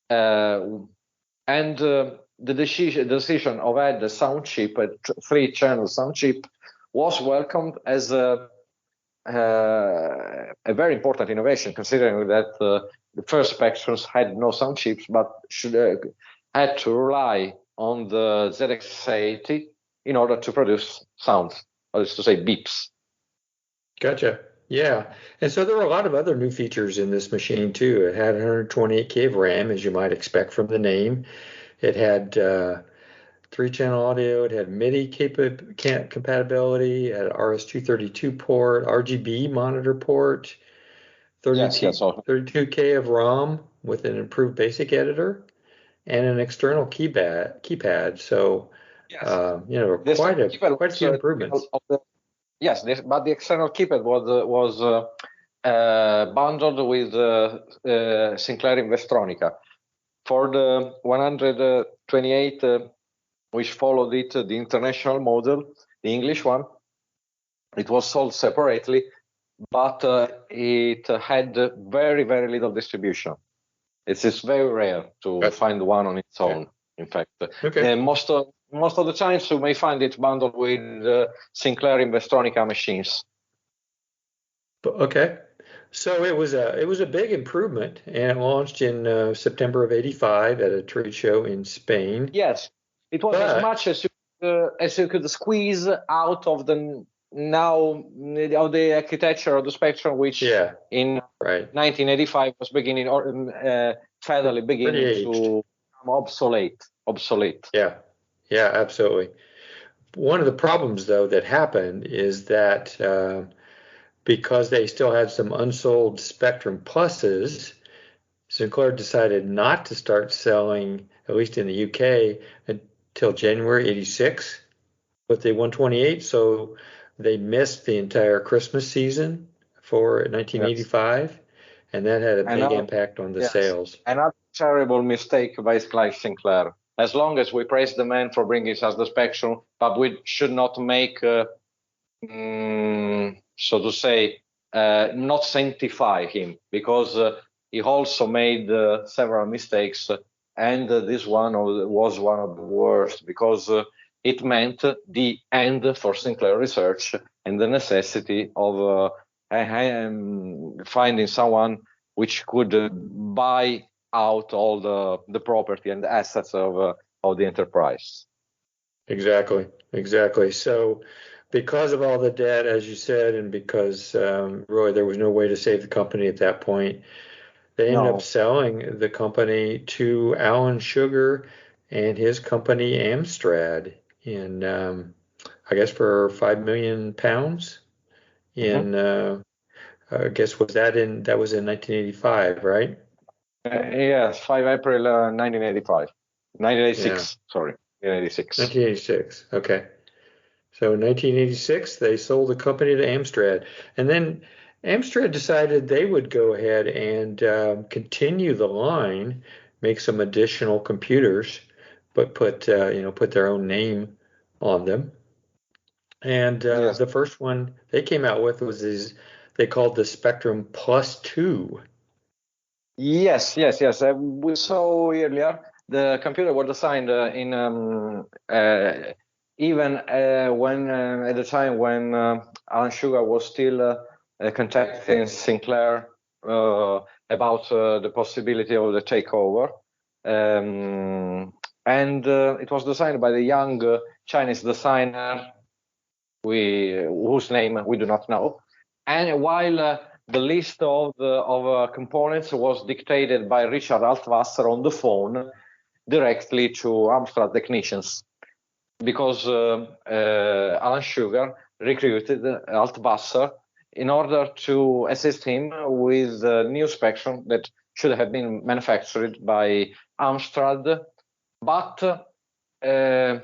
and the decision of add the sound chip, a 3-channel sound chip, was welcomed as a very important innovation, considering that the first Spectrums had no sound chips, but had to rely on the ZX80 in order to produce sounds, or is to say beeps. Gotcha. Yeah. And so there were a lot of other new features in this machine too. It had 128K of RAM, as you might expect from the name. It had 3-channel audio. It had MIDI compatibility. It had RS-232 port, RGB monitor port, 32K of ROM with an improved basic editor, and an external keypad. So, quite a few improvements. But the external keypad was bundled with Sinclair Investronica. For the 128, which followed it, the international model, the English one, it was sold separately, but it had very, very little distribution. It's very rare to find one on its own, in fact. Most of the times you may find it bundled with Sinclair Investronica machines. Okay. So it was a big improvement, and it launched in September of '85 at a trade show in Spain. Yes, it was as much as you could squeeze out of the architecture of the Spectrum, which in 1985 was beginning to become obsolete. Yeah, absolutely. One of the problems, though, that happened is that because they still had some unsold Spectrum Pluses, Sinclair decided not to start selling, at least in the UK, until January '86 with the 128. So they missed the entire Christmas season for 1985, and that had a big impact on the sales. Another terrible mistake by Sinclair. As long as we praise the man for bringing us the Spectrum, but we should not make so to say, not sanctify him, because he also made several mistakes, and this one was one of the worst, because it meant the end for Sinclair Research and the necessity of finding someone which could buy out all the property and the assets of the enterprise. Exactly. So, because of all the debt, as you said, and because really there was no way to save the company at that point, they ended up selling the company to Alan Sugar and his company Amstrad in, I guess, for £5 million. I guess that was in 1985, right? Yes, 5 April 1985. 1986, sorry. 1986, okay. So in 1986, they sold the company to Amstrad. And then Amstrad decided they would go ahead and continue the line, make some additional computers, but put their own name on them. And the first one they came out with was they called the Spectrum Plus 2. Yes. We saw earlier the computer was designed in even when at the time when Alan Sugar was still contacting Sinclair about the possibility of the takeover, and it was designed by the young Chinese designer whose name we do not know. And while the list of components was dictated by Richard Altwasser on the phone directly to Amstrad technicians, because Alan Sugar recruited Altwasser in order to assist him with a new Spectrum that should have been manufactured by Amstrad. But the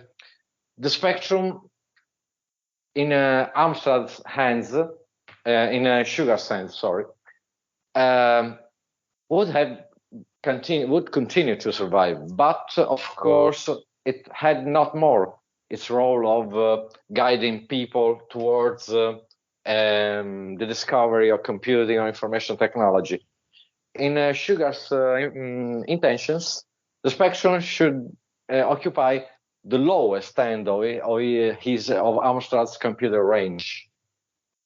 Spectrum in Amstrad's hands, in Sugar's hands, sorry, would continue to survive. But of course, it had not more its role of guiding people towards the discovery of computing or information technology. In Sugar's intentions, the Spectrum should occupy the lowest end of Amstrad's computer range,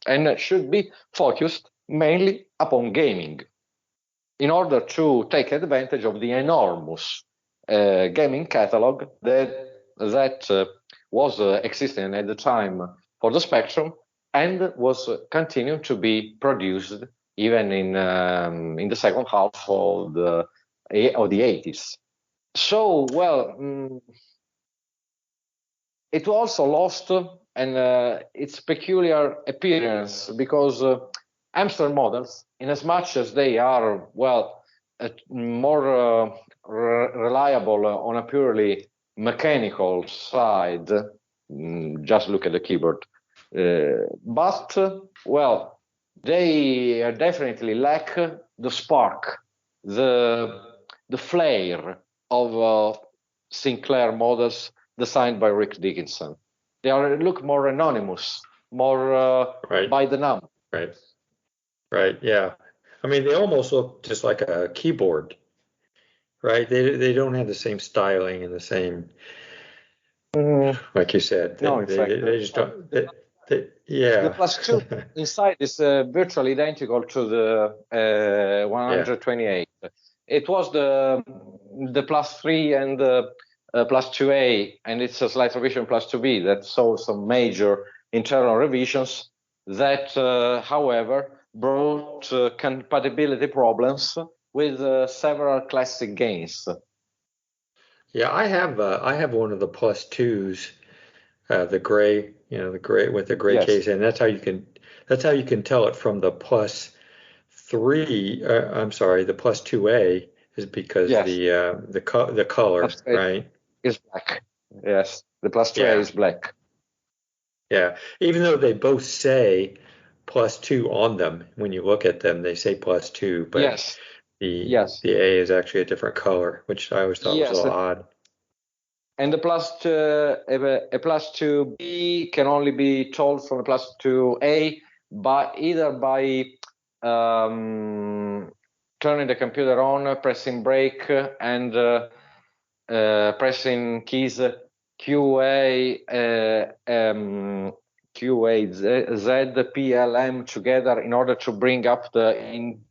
and should be focused mainly upon gaming, in order to take advantage of the enormous gaming catalog that was existing at the time for the Spectrum, and was continuing to be produced even in the second half of the 80s. So, well, it also lost its peculiar appearance, because Amstrad models, in as much as they are, well, more reliable on a purely mechanical side, just look at the keyboard, but, well, they definitely lack the spark, the flair of Sinclair models designed by Rick Dickinson. They look more anonymous, more by the number. Right, yeah. I mean, they almost look just like a keyboard, right? They don't have the same styling and the same, like you said. They just don't. Yeah. The plus 2 inside is virtually identical to the 128. Yeah. It was the plus 3 and the plus 2A, and it's a slight revision plus 2B that saw some major internal revisions that, however, brought compatibility problems with several classic games. Yeah, I have one of the plus 2s, the gray, the gray with the gray case, and that's how you can tell it from the plus 3. I'm sorry, the plus 2A is because the color, right, is black. Yes, the plus 2A is black. Yeah, even though they both say plus 2 on them, when you look at them, they say plus 2, but the A is actually a different color, which I always thought was a little odd. And the a plus 2B can only be told from a plus 2A either by turning the computer on, pressing brake, and pressing keys QA, Z, PLM together in order to bring up the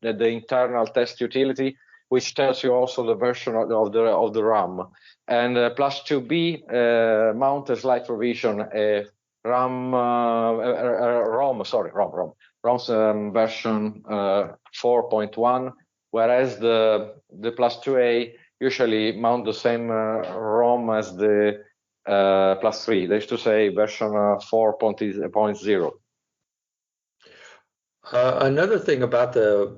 internal test utility, which tells you also the version of the RAM. And plus 2B mount a slight revision, ROM's version 4.1, whereas the plus 2A usually mount the same ROM as the plus 3. They used to say version 4.0. Another thing about the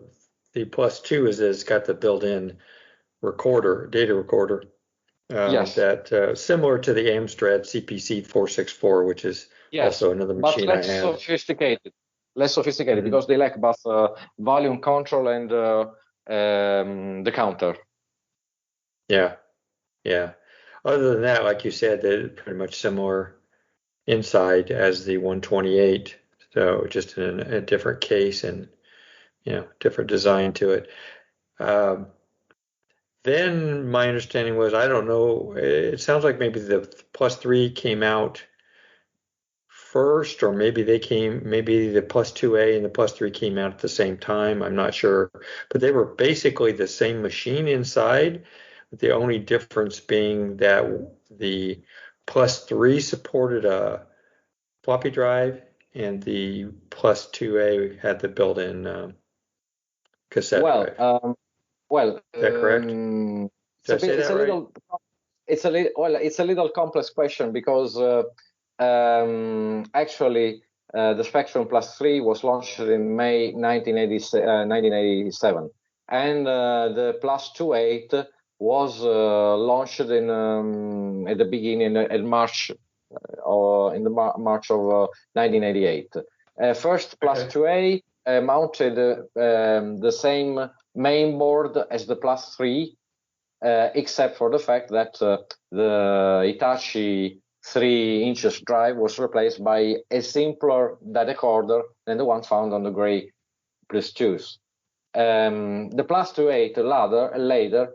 plus 2 is that it's got the built-in data recorder. That similar to the Amstrad CPC 464, which is also another machine but less sophisticated. Less sophisticated because they lack both volume control and the counter. Yeah. Other than that, like you said, they're pretty much similar inside as the 128. So just in a different case and different design to it. Then my understanding was, I don't know, it sounds like maybe the plus 3 came out first, or maybe the plus 2A and the plus 3 came out at the same time. I'm not sure, but they were basically the same machine inside, with the only difference being that the plus 3 supported a floppy drive and the plus 2A had the built-in cassette drive. Well, is that correct? It's a little complex question because actually the Spectrum Plus 3 was launched in May 1987, and the Plus 28 was launched at the beginning in March in the March of 1988. First, Plus 2A mounted the same main board as the Plus 3, except for the fact that the Hitachi 3 inches drive was replaced by a simpler data decoder than the one found on the gray Plus 2s. The Plus 2A later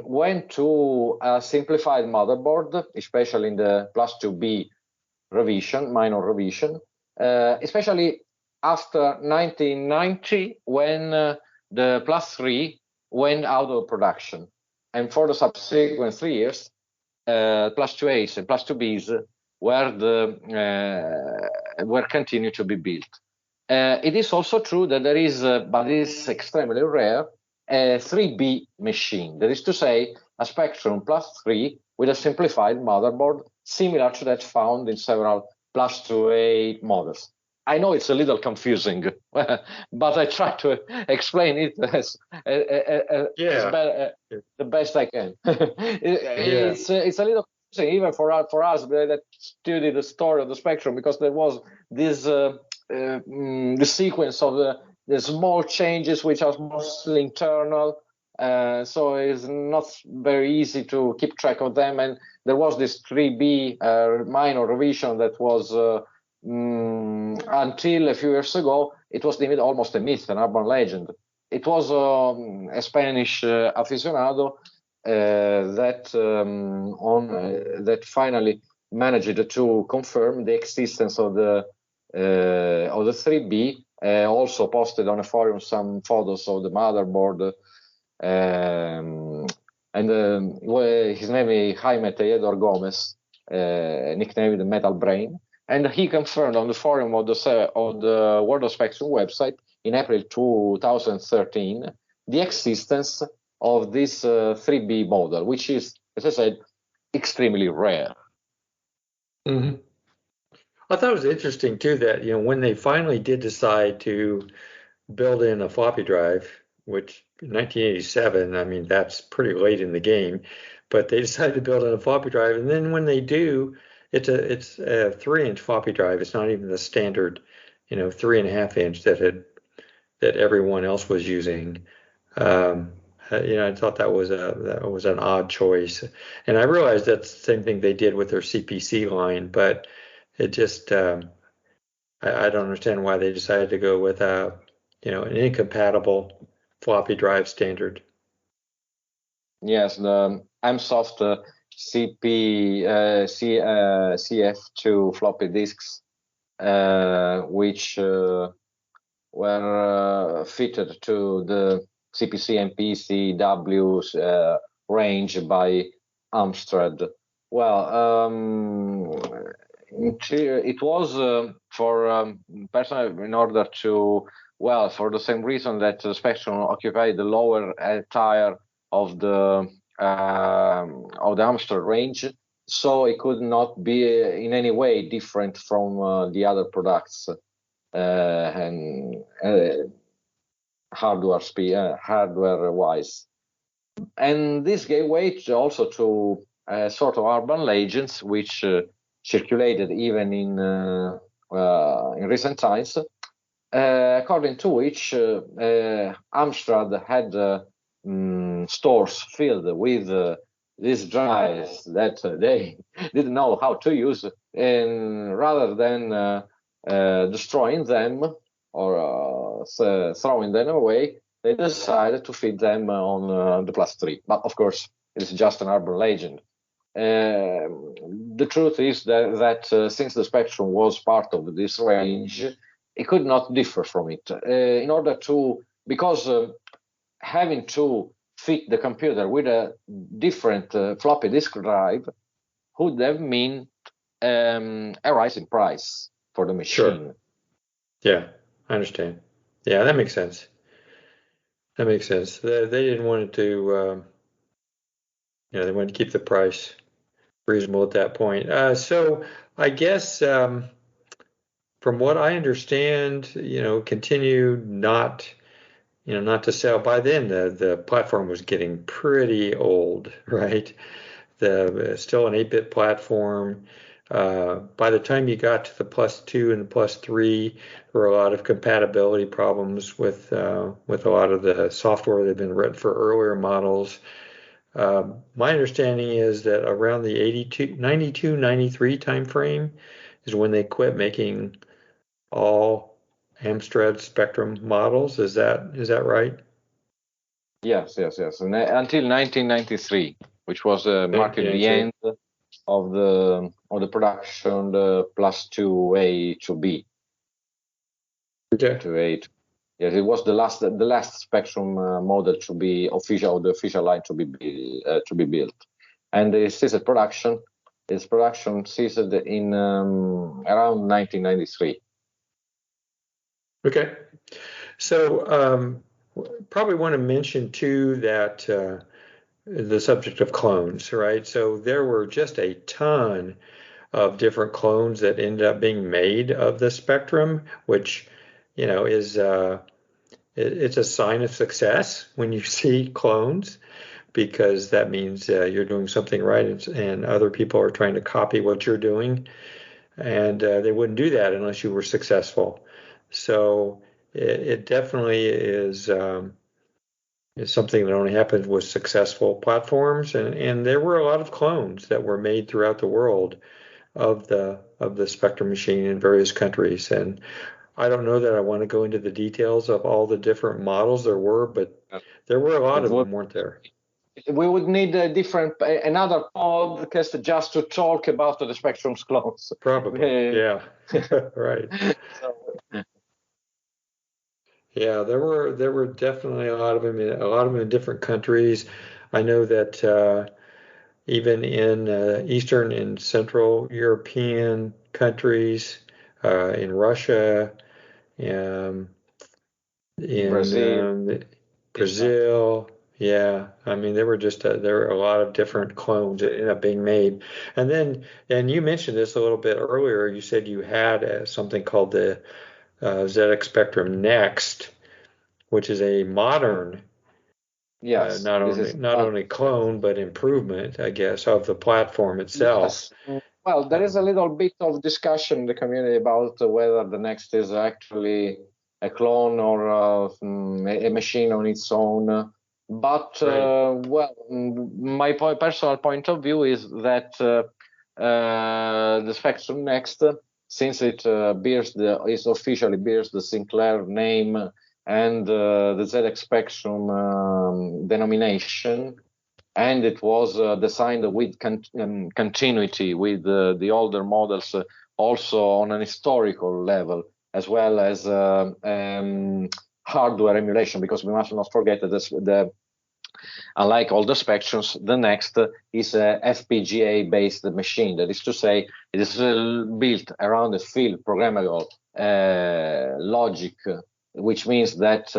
went to a simplified motherboard, especially in the Plus 2B revision, minor revision, especially after 1990 when the Plus 3 went out of production. And for the subsequent 3 years, Plus 2As and Plus 2Bs were continued to be built. It is also true that there is, but it is extremely rare, a 3B machine. That is to say, a Spectrum Plus 3 with a simplified motherboard, similar to that found in several Plus 2A models. I know it's a little confusing, but I try to explain it as the best I can. It's a little confusing even for us that studied the story of the Spectrum, because there was this the sequence of the small changes which are mostly internal, so it's not very easy to keep track of them. And there was this 3B minor revision that was until a few years ago, it was deemed almost a myth, an urban legend. It was a Spanish aficionado that finally managed to confirm the existence of the 3B. Also posted on a forum some photos of the motherboard, and his name is Jaime Tejedor Gomez, nicknamed the Metal Brain, and he confirmed on the forum of the World of Spectrum website in April 2013 the existence of this 3B model, which is, as I said, extremely rare. Mm-hmm. I thought it was interesting too that, when they finally did decide to build in a floppy drive, which in 1987, I mean, that's pretty late in the game, but they decided to build in a floppy drive, and then when they do, it's a 3-inch floppy drive. It's not even the standard, 3.5-inch that everyone else was using. I thought that was an odd choice, and I realized that's the same thing they did with their CPC line, but it just I don't understand why they decided to go with an incompatible floppy drive standard. Yes, the AMSoft CF2 floppy disks, which were fitted to the CPC and PCW's range by Amstrad. Well, it was for personally, in order to, for the same reason that the Spectrum occupied the lower tier of the Amstrad range, so it could not be in any way different from the other products and hardware-wise. And this gave way also to sort of urban legends, which circulated even in recent times, according to which Amstrad had stores filled with these drives that they didn't know how to use, and rather than destroying them or throwing them away, they decided to fit them on the Plus 3. But of course, it's just an urban legend. The truth is that since the Spectrum was part of this range, it could not differ from it. Because having to fit the computer with a different floppy disk drive would have meant a rise in price for the machine. Sure. Yeah, I understand. Yeah, that makes sense. They didn't want it to, they wanted to keep the price reasonable at that point. So I guess from what I understand, continued not to sell. By then, the platform was getting pretty old, right? Still an 8-bit platform. By the time you got to the +2 and the +3, there were a lot of compatibility problems with a lot of the software that had been written for earlier models. My understanding is that around the 92, 93 timeframe is when they quit making all Amstrad Spectrum models. Is that right? Yes. And, until 1993, which was marking the end of the production, the +2A to B. Okay. To A. Yes, it was the last Spectrum model to be official, the official line to be built, and it ceased production. Its production ceased in around 1993. Okay, so probably want to mention too that the subject of clones, right? So there were just a ton of different clones that ended up being made of the Spectrum, which is it's a sign of success when you see clones, because that means you're doing something right, and other people are trying to copy what you're doing, and they wouldn't do that unless you were successful. So it definitely is something that only happens with successful platforms, and there were a lot of clones that were made throughout the world of the Spectrum machine in various countries. And I don't know that I want to go into the details of all the different models there were, but there were a lot of them, weren't there? We would need another podcast just to talk about the Spectrum's clones. Probably, yeah. Right. Yeah, there were definitely a lot of them in different countries. I know that even in Eastern and Central European countries, in Russia, in Brazil. Yeah, I mean, there were a lot of different clones that ended up being made. And you mentioned this a little bit earlier. You said you had something called the ZX Spectrum Next, which is a modern, not only clone but improvement, I guess, of the platform itself. Yes. Well, there is a little bit of discussion in the community about whether the Next is actually a clone or a machine on its own. But well, my personal point of view is that the Spectrum Next, since it officially bears the Sinclair name and the ZX Spectrum denomination, and it was designed with continuity with the older models, also on an historical level, as well as hardware emulation, because we must not forget that unlike all the Spectrums, the Next is a FPGA-based machine. That is to say, it is built around a field programmable logic, which means that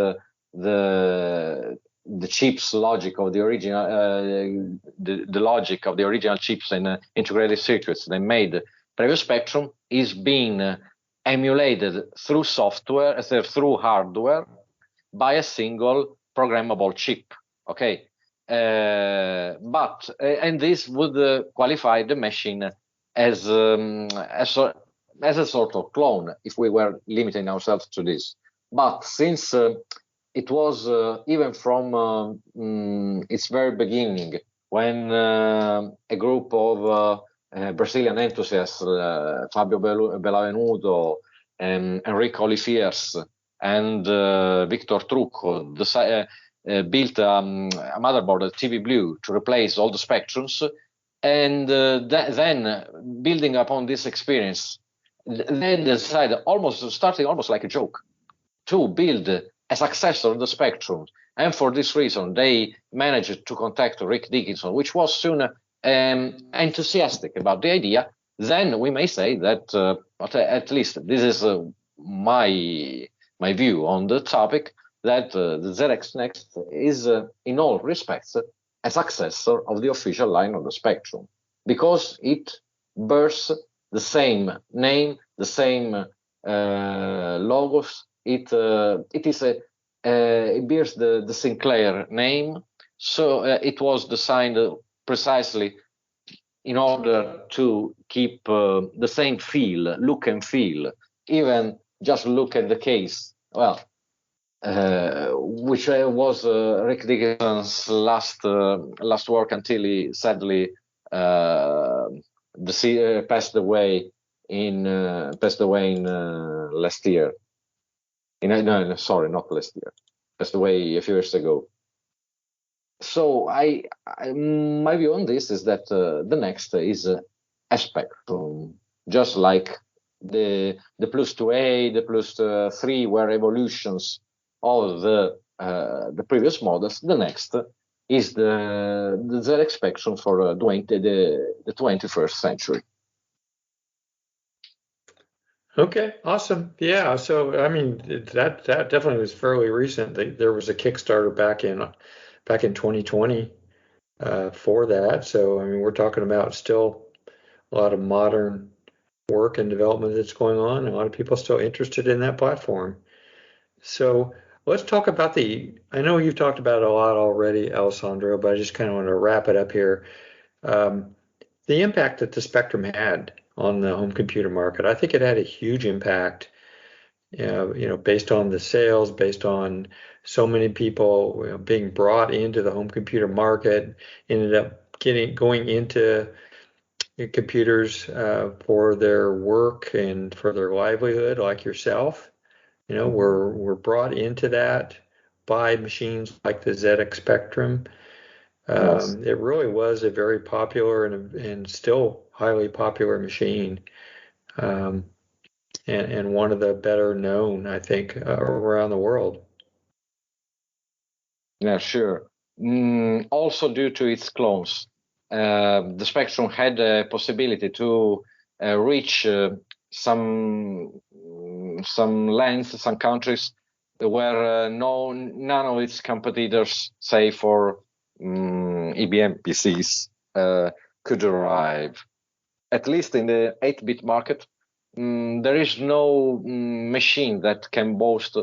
the chip's logic of the original, the logic of the original chips and integrated circuits they made previous Spectrum is being emulated through software, through hardware, by a single programmable chip. Okay, but and this would qualify the machine as a sort of clone if we were limiting ourselves to this. But since it was even from its very beginning, when a group of Brazilian enthusiasts, Fabio Bellavenuto, Enrico Olifiers, and Victor Trucco built a motherboard, a TV Blue, to replace all the Spectrums, and then building upon this experience, then decided, starting almost like a joke, to build a successor of the Spectrum. And for this reason, they managed to contact Rick Dickinson, which was soon enthusiastic about the idea. Then we may say that, at least this is my view on the topic, that the ZX Next is, in all respects, a successor of the official line of the Spectrum, because it bears the same name, the same logos. It bears the Sinclair name, so it was designed precisely in order to keep the same look and feel. Even just look at the case. Well, which was Rick Dickinson's last work until he sadly passed away in last year. No, sorry, not last year. Passed away a few years ago. So my view on this is that the next is a spectrum, just like the plus 2A, the plus 3 were evolutions of the previous models. The next is the ZX spectrum for the 21st century. Okay, awesome. Yeah, so I mean that definitely was fairly recent. There was a Kickstarter back in 2020 for that. So I mean we're talking about still a lot of modern work and development that's going on. A lot of people still interested in that platform. So let's talk about I know you've talked about it a lot already, Alessandro, but I just kind of want to wrap it up here. The impact that the Spectrum had on the home computer market, I think it had a huge impact, based on the sales, based on so many people being brought into the home computer market, ended up going into computers for their work and for their livelihood, like yourself. We're brought into that by machines like the ZX Spectrum. Yes. It really was a very popular and still highly popular machine, and one of the better known, I think, around the world. Yeah, sure. Also due to its clones, the Spectrum had a possibility to reach some lands, some countries where none of its competitors, say for IBM PCs, could arrive. At least in the 8-bit market, there is no machine that can boast,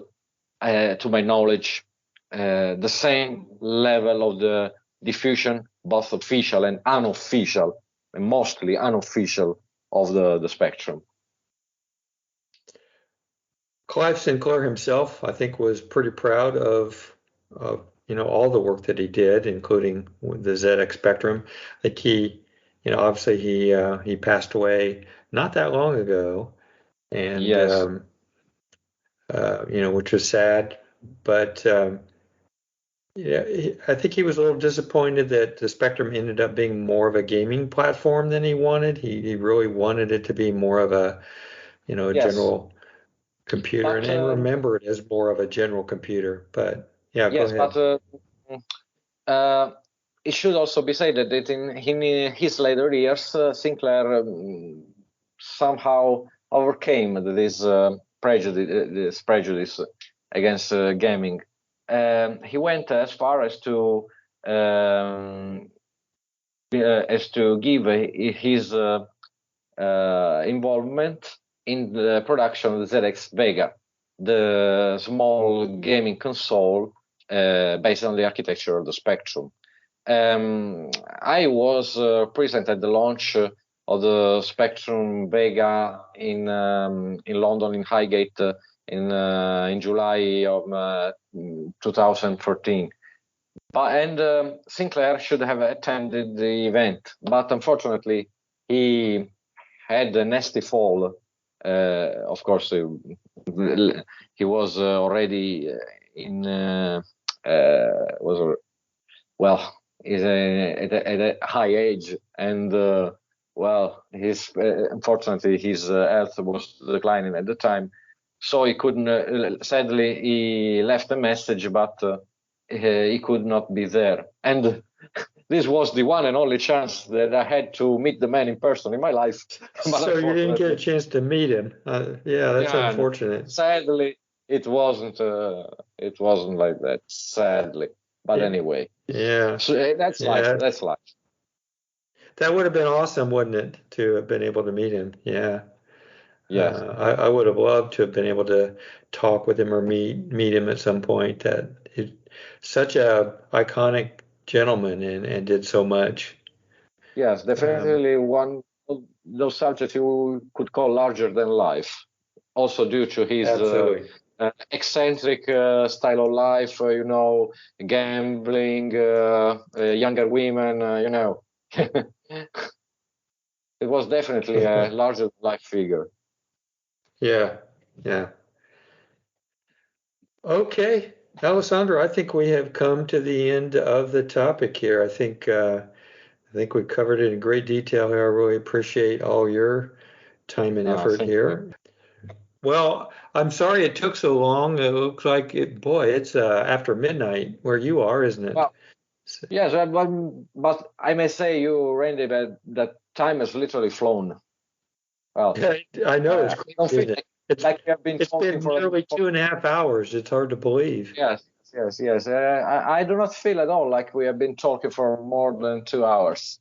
to my knowledge, the same level of the diffusion, both official and unofficial, and mostly unofficial, of the Spectrum. Clive Sinclair himself, I think, was pretty proud of all the work that he did, including the ZX Spectrum. I think obviously he passed away not that long ago, and yes. Which was sad, but I think he was a little disappointed that the Spectrum ended up being more of a gaming platform than he wanted. He really wanted it to be more of a Yes. general computer, But, and remember it as more of a general computer. But yeah, yes, go ahead. But it should also be said that in his later years, Sinclair somehow overcame this prejudice against gaming. He went as far as to give his involvement in the production of the ZX Vega, the small gaming console based on the architecture of the Spectrum. I was present at the launch of the Spectrum Vega in London, in Highgate, in July of 2014. And Sinclair should have attended the event, but unfortunately he had a nasty fall. Of course, he was already he's at a high age, and unfortunately his health was declining at the time, so he couldn't. Sadly, he left a message, but he could not be there, and this was the one and only chance that I had to meet the man in person in my life. So you didn't get a chance to meet him. That's unfortunate. Sadly, it wasn't like that. Sadly, but anyway. Yeah. So that's life. That's life. That would have been awesome, wouldn't it, to have been able to meet him? Yeah. Yes. I would have loved to have been able to talk with him or meet him at some point. That he's such a iconic gentleman and did so much. Yes, definitely one of those subjects you could call larger than life. Also due to his eccentric style of life, gambling, younger women, It was definitely a larger than life figure. Yeah. Okay, Alessandro, I think we have come to the end of the topic here. I think we covered it in great detail here. I really appreciate all your time and effort here. Well, I'm sorry it took so long. It looks like it's after midnight where you are, isn't it? Well, yes, but I may say you, Randy, that time has literally flown. Well, I know it's crazy, isn't it? It's like we have been talking for nearly 2.5 hours. It's hard to believe. Yes. I do not feel at all like we have been talking for more than 2 hours.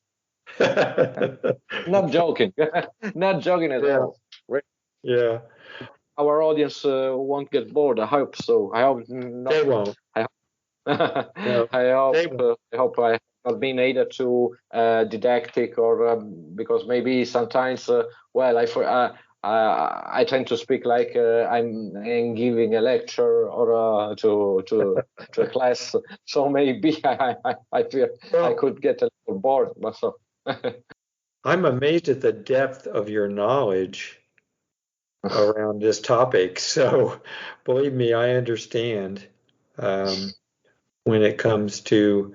Not joking. Not joking at all. Yeah. Our audience won't get bored. I hope so. I hope not. They won't. I hope I have not been either too didactic or because maybe sometimes I tend to speak like I'm giving a lecture or to a class, so maybe I feel I could get a little bored. But so. I'm amazed at the depth of your knowledge around this topic. So, believe me, I understand when it comes to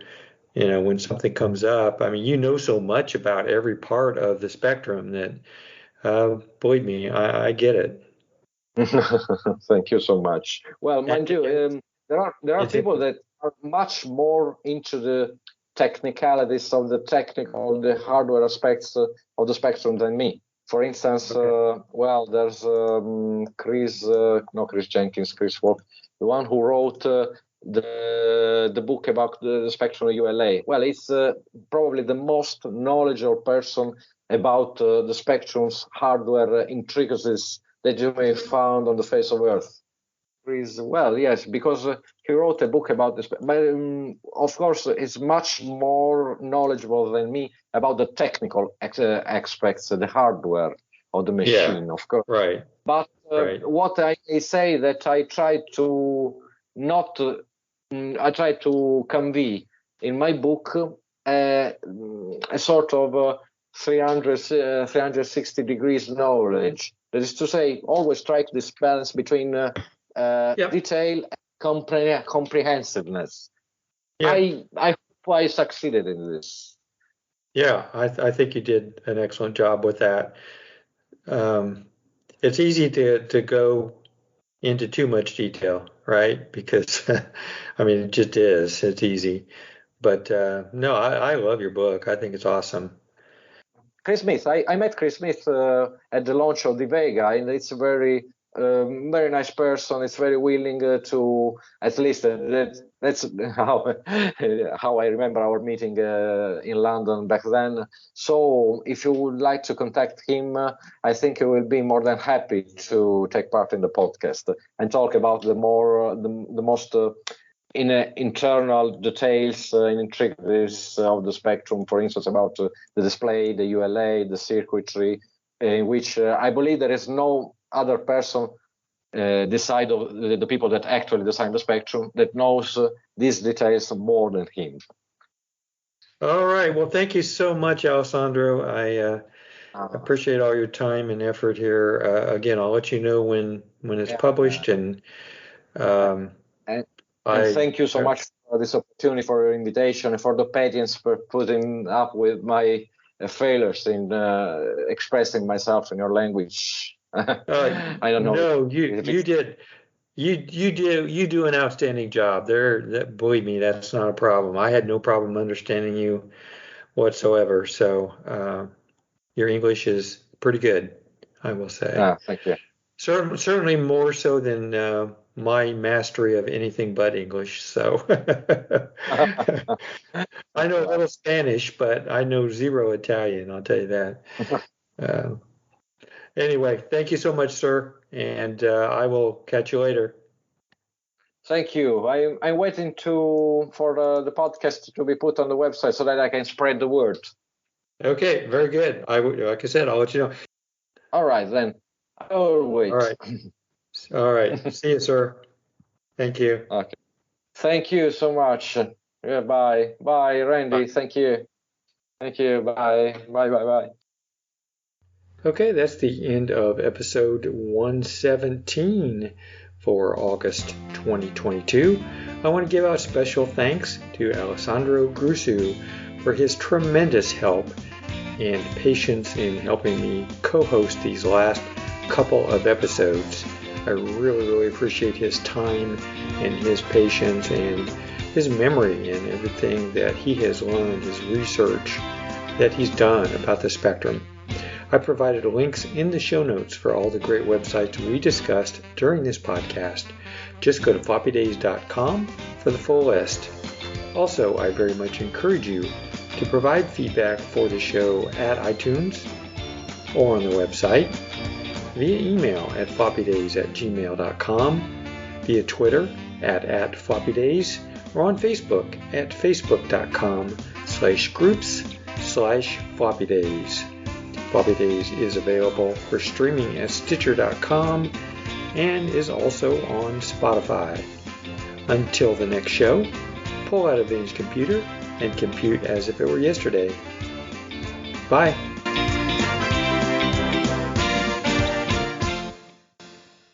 when something comes up. I mean, you know so much about every part of the spectrum that. Believe me, I get it. Thank you so much. Well, mind you, there are people that are much more into the technicalities of the hardware aspects of the spectrum than me. For instance, there's Chris Jenkins, Chris Wolf, the one who wrote the book about the spectrum of ULA. Well, it's probably the most knowledgeable person about the spectrum's hardware intricacies that you may found on the face of Earth. Well, yes, because he wrote a book about this, but of course, he's much more knowledgeable than me about the technical aspects, the hardware of the machine, of course. Right. But what I say that I try to convey in my book a sort of 360 degrees knowledge. That is to say, always strike this balance between detail and comprehensiveness. I hope I succeeded in this. Yeah, I think you did an excellent job with that. It's easy to go into too much detail, right? Because, I mean, it just is. It's easy. But no, I love your book. I think it's awesome. Chris Smith, I met Chris Smith at the launch of the Vega, and it's a very nice person. It's very willing to, at least that's how I remember our meeting in London back then. So if you would like to contact him, I think he will be more than happy to take part in the podcast and talk about the most in internal details and intricacies of the spectrum, for instance, about the display, the ULA, the circuitry, in which I believe there is no other person beside of the people that actually design the spectrum that knows these details more than him. All right. Well, thank you so much, Alessandro. I appreciate all your time and effort here. Again, I'll let you know when it's published, and thank you so much for this opportunity, for your invitation, and for the patience for putting up with my failures in expressing myself in your language. I don't know. No, you did. You do an outstanding job. Believe me, that's not a problem. I had no problem understanding you whatsoever. So your English is pretty good, I will say. Thank you. Certainly more so than my mastery of anything but English. So I know a little Spanish, but I know zero Italian. I'll tell you that. Anyway, thank you so much, sir, and I will catch you later. Thank you. I'm waiting for the podcast to be put on the website so that I can spread the word. Okay, very good. Like I said, I'll let you know. All right, then. I'll wait. All right. See you, sir. Thank you. Okay. Thank you so much. Yeah, bye. Bye, Randy. Bye. Thank you. Thank you. Bye. Bye, bye, bye. Okay, that's the end of episode 117 for August 2022. I want to give out special thanks to Alessandro Grussu for his tremendous help and patience in helping me co-host these last couple of episodes. I really, really appreciate his time and his patience and his memory and everything that he has learned, his research that he's done about the spectrum. I provided links in the show notes for all the great websites we discussed during this podcast. Just go to floppydays.com for the full list. Also, I very much encourage you to provide feedback for the show at iTunes or on the website, via email at floppydays@gmail.com, via Twitter at floppydays, or on Facebook at facebook.com/groups/floppydays. Floppy Days is available for streaming at Stitcher.com and is also on Spotify. Until the next show, pull out a vintage computer and compute as if it were yesterday. Bye.